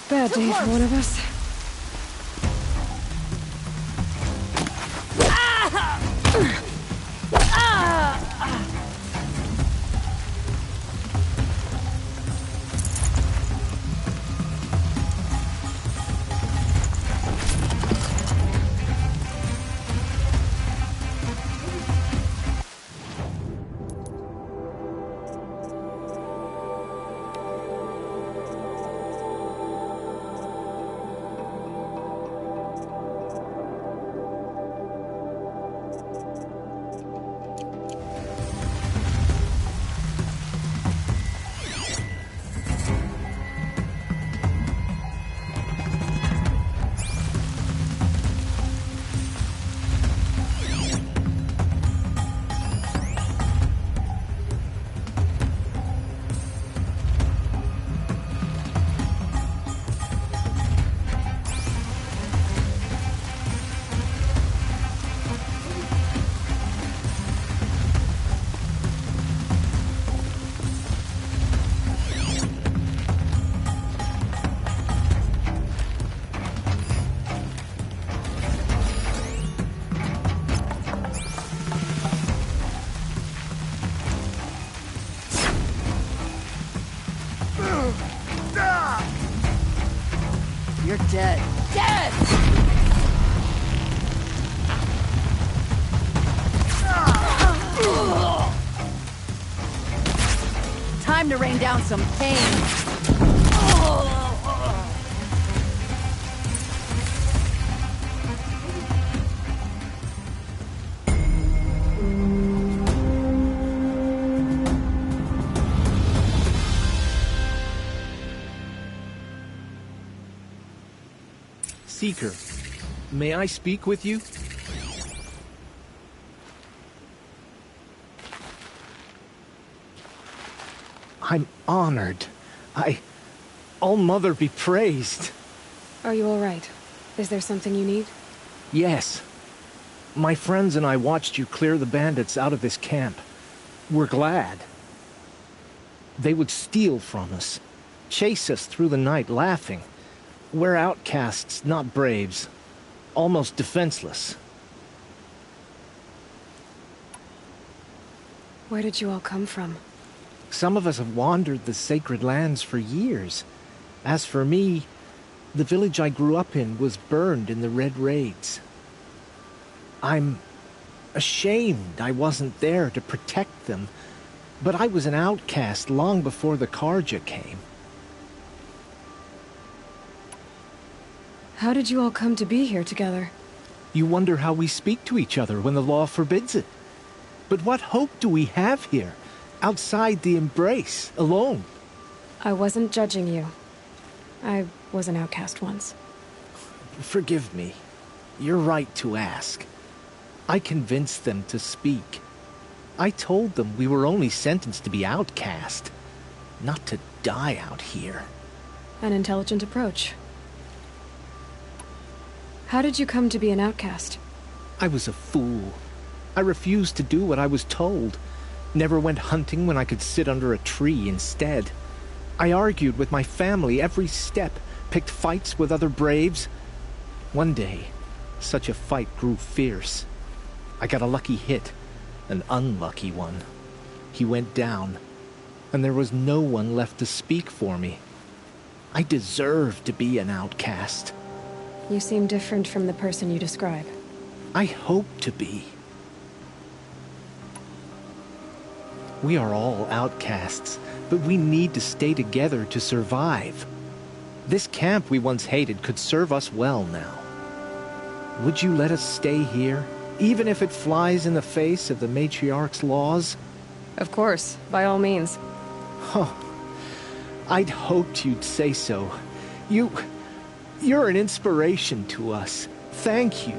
Bad day for one of us. You're dead. Dead! Time to rain down some pain. Seeker, may I speak with you? I'm honored. All-Mother be praised. Are you all right? Is there something you need? Yes. My friends and I watched you clear the bandits out of this camp. We're glad. They would steal from us, chase us through the night laughing. We're outcasts, not braves. Almost defenseless. Where did you all come from? Some of us have wandered the sacred lands for years. As for me, the village I grew up in was burned in the Red Raids. I'm ashamed I wasn't there to protect them, but I was an outcast long before the Karja came. How did you all come to be here together? You wonder how we speak to each other when the law forbids it. But what hope do we have here, outside the embrace, alone? I wasn't judging you. I was an outcast once. Forgive me. You're right to ask. I convinced them to speak. I told them we were only sentenced to be outcast, not to die out here. An intelligent approach. How did you come to be an outcast? I was a fool. I refused to do what I was told. Never went hunting when I could sit under a tree instead. I argued with my family every step, picked fights with other braves. One day, such a fight grew fierce. I got a lucky hit, an unlucky one. He went down, and there was no one left to speak for me. I deserved to be an outcast. You seem different from the person you describe. I hope to be. We are all outcasts, but we need to stay together to survive. This camp we once hated could serve us well now. Would you let us stay here, even if it flies in the face of the matriarch's laws? Of course, by all means. Oh, I'd hoped you'd say so. You're an inspiration to us. Thank you.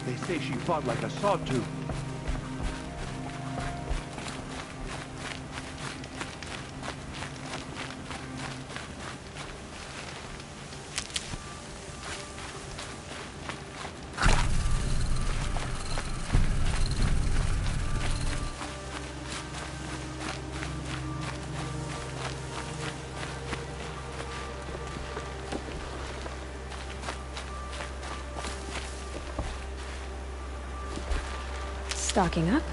They say she fought like a sawtooth. Stocking up.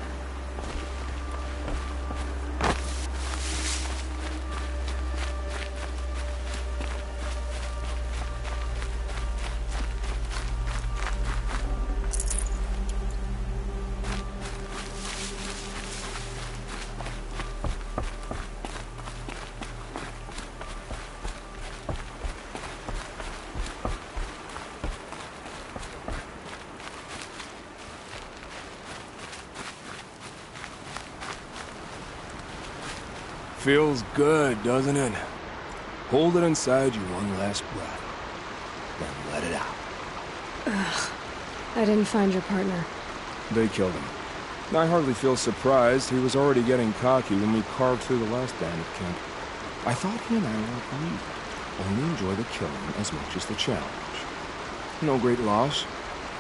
Feels good, doesn't it? Hold it inside you one last breath. Then let it out. Ugh. I didn't find your partner. They killed him. I hardly feel surprised. He was already getting cocky when we carved through the last bandit camp. I thought he and I were agreed. Only enjoy the killing as much as the challenge. No great loss.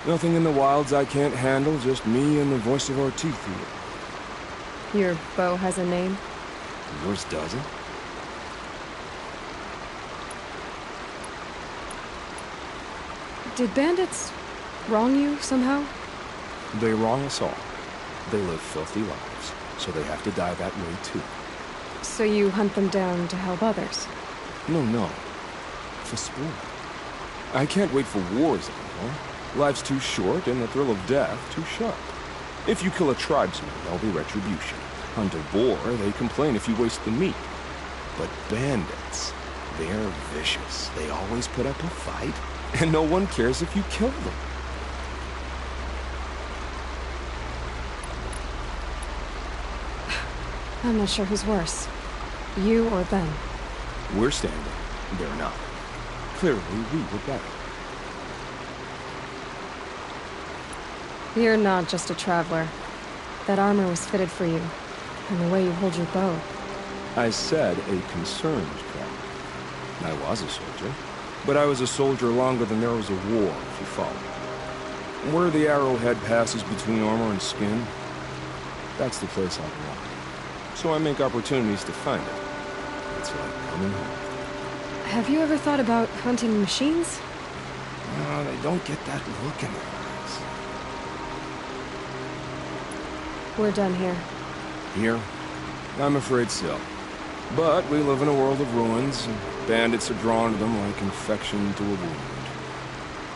Nothing in the wilds I can't handle, just me and the voice of our teeth here. Your bow has a name? Yours doesn't? Did bandits wrong you somehow? They wrong us all. They live filthy lives, so they have to die that way too. So you hunt them down to help others? No. For sport. I can't wait for wars anymore. Life's too short and the thrill of death too sharp. If you kill a tribesman, there'll be retribution. Hunt a boar, they complain if you waste the meat. But bandits, they're vicious. They always put up a fight, and no one cares if you kill them. I'm not sure who's worse. You or them. We're standing. They're not. Clearly, we were better. You're not just a traveler. That armor was fitted for you. And the way you hold your bow. I said a concerned traveler. I was a soldier. But I was a soldier longer than there was a war, if you follow. Where the arrowhead passes between armor and skin, that's the place I belong. So I make opportunities to find it. It's like coming home. Have you ever thought about hunting machines? No, they don't get that look in their eyes. We're done here. Here? I'm afraid so. But we live in a world of ruins, and bandits are drawn to them like infection to a wound.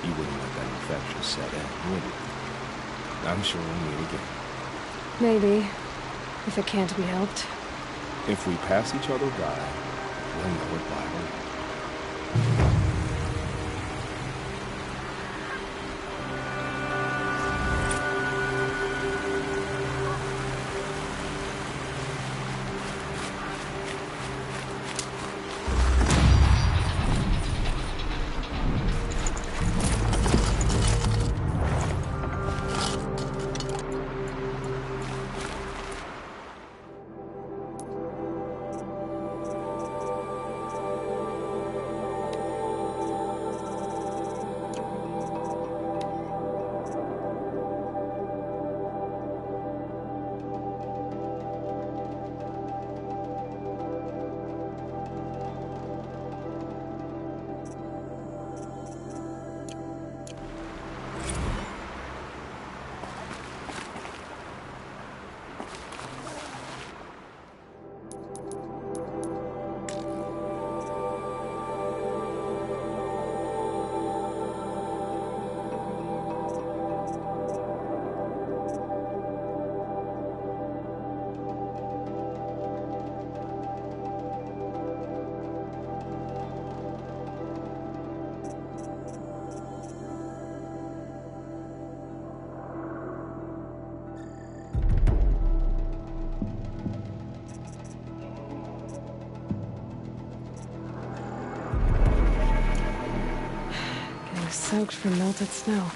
You wouldn't let that infection set in, would you? I'm sure we'll meet again. Maybe. If it can't be helped. If we pass each other by, we'll know it by heart. soaked from melted snow.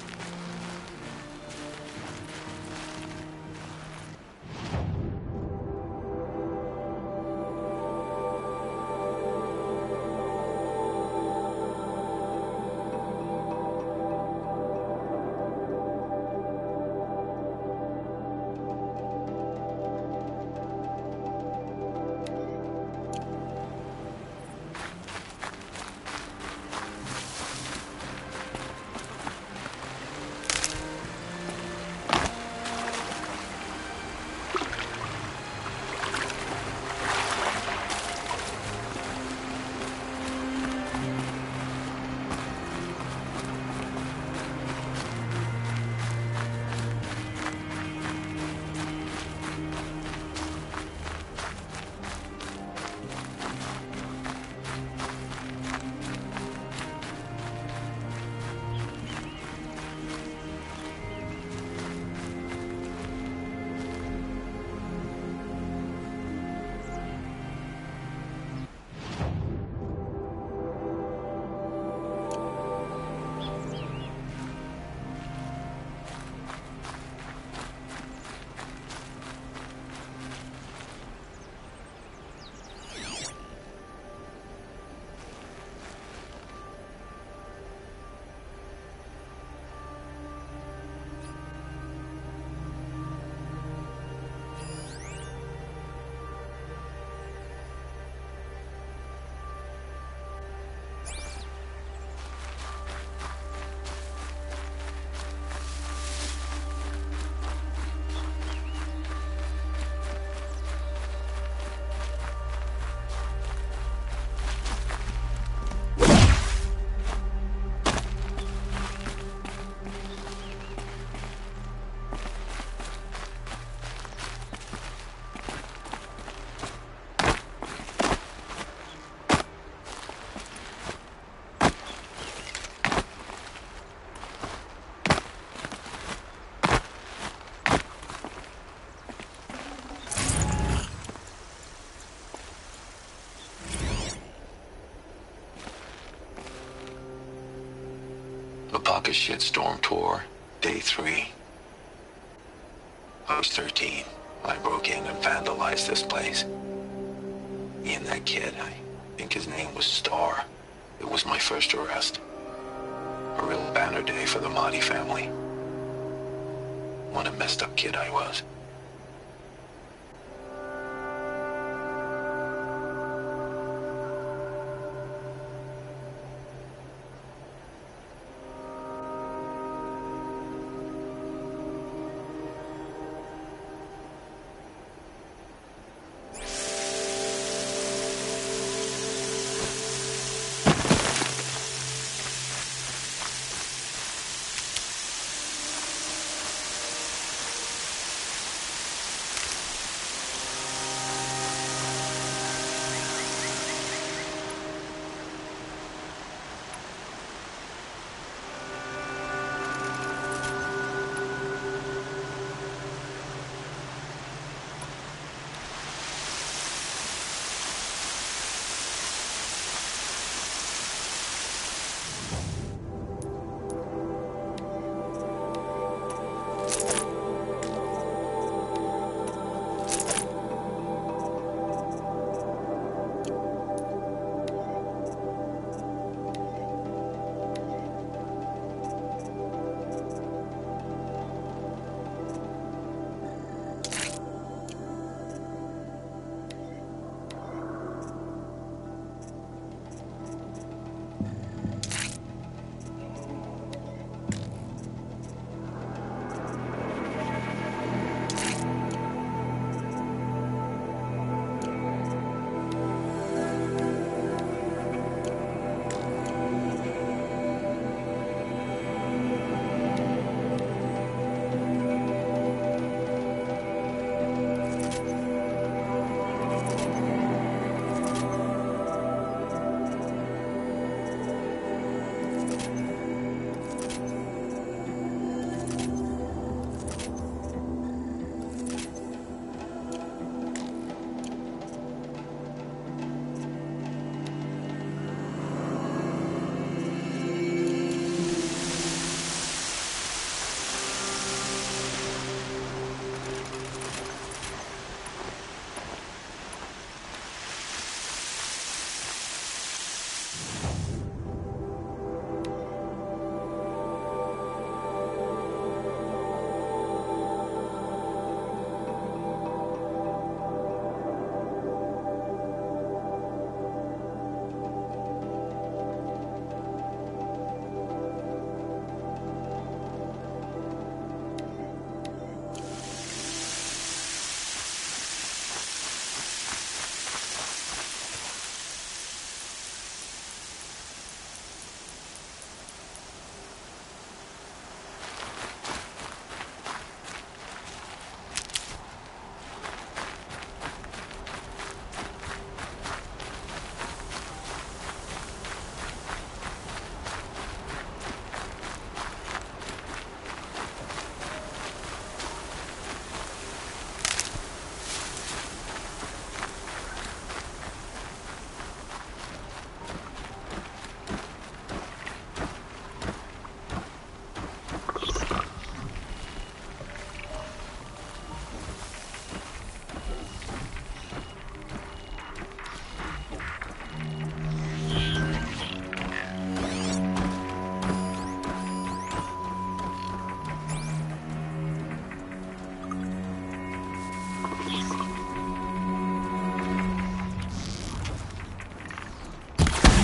Pocket Shitstorm Tour, Day 3. I was 13 when I broke in and vandalized this place. Me and that kid, I think his name was Star. It was my first arrest. A real banner day for the Mahdi family. What a messed up kid I was.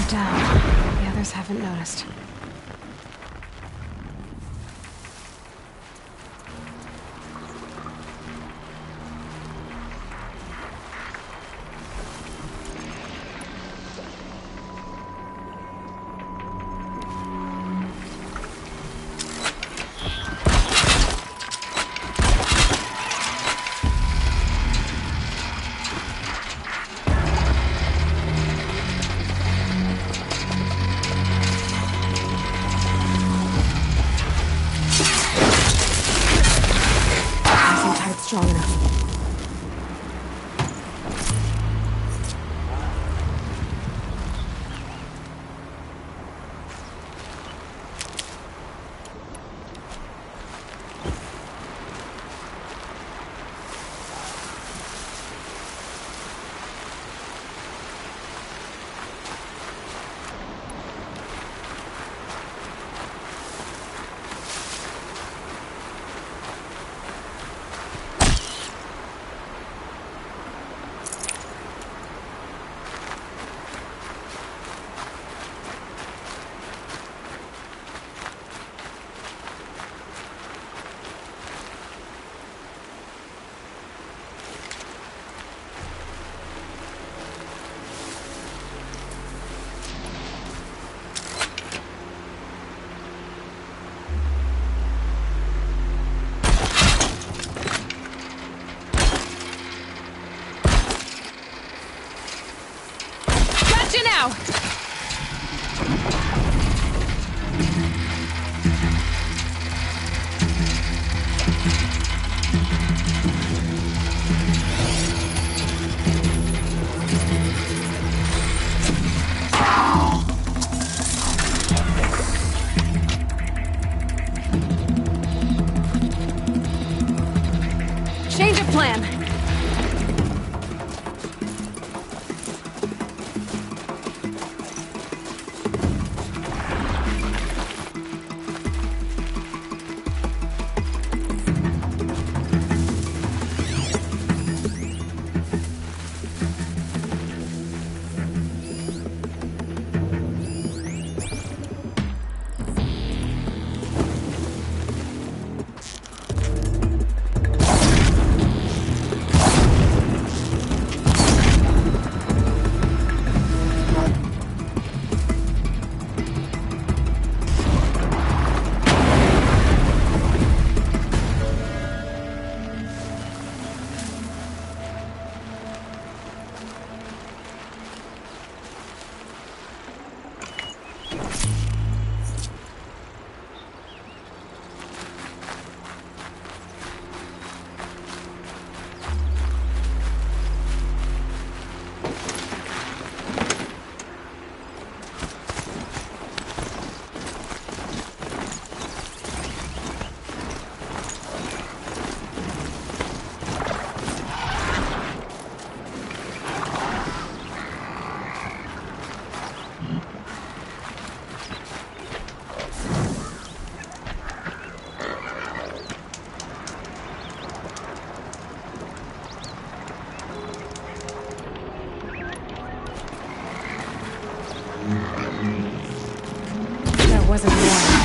it down. The others haven't noticed. Strong enough. Now! Change of plan. That wasn't one.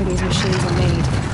these machines are made.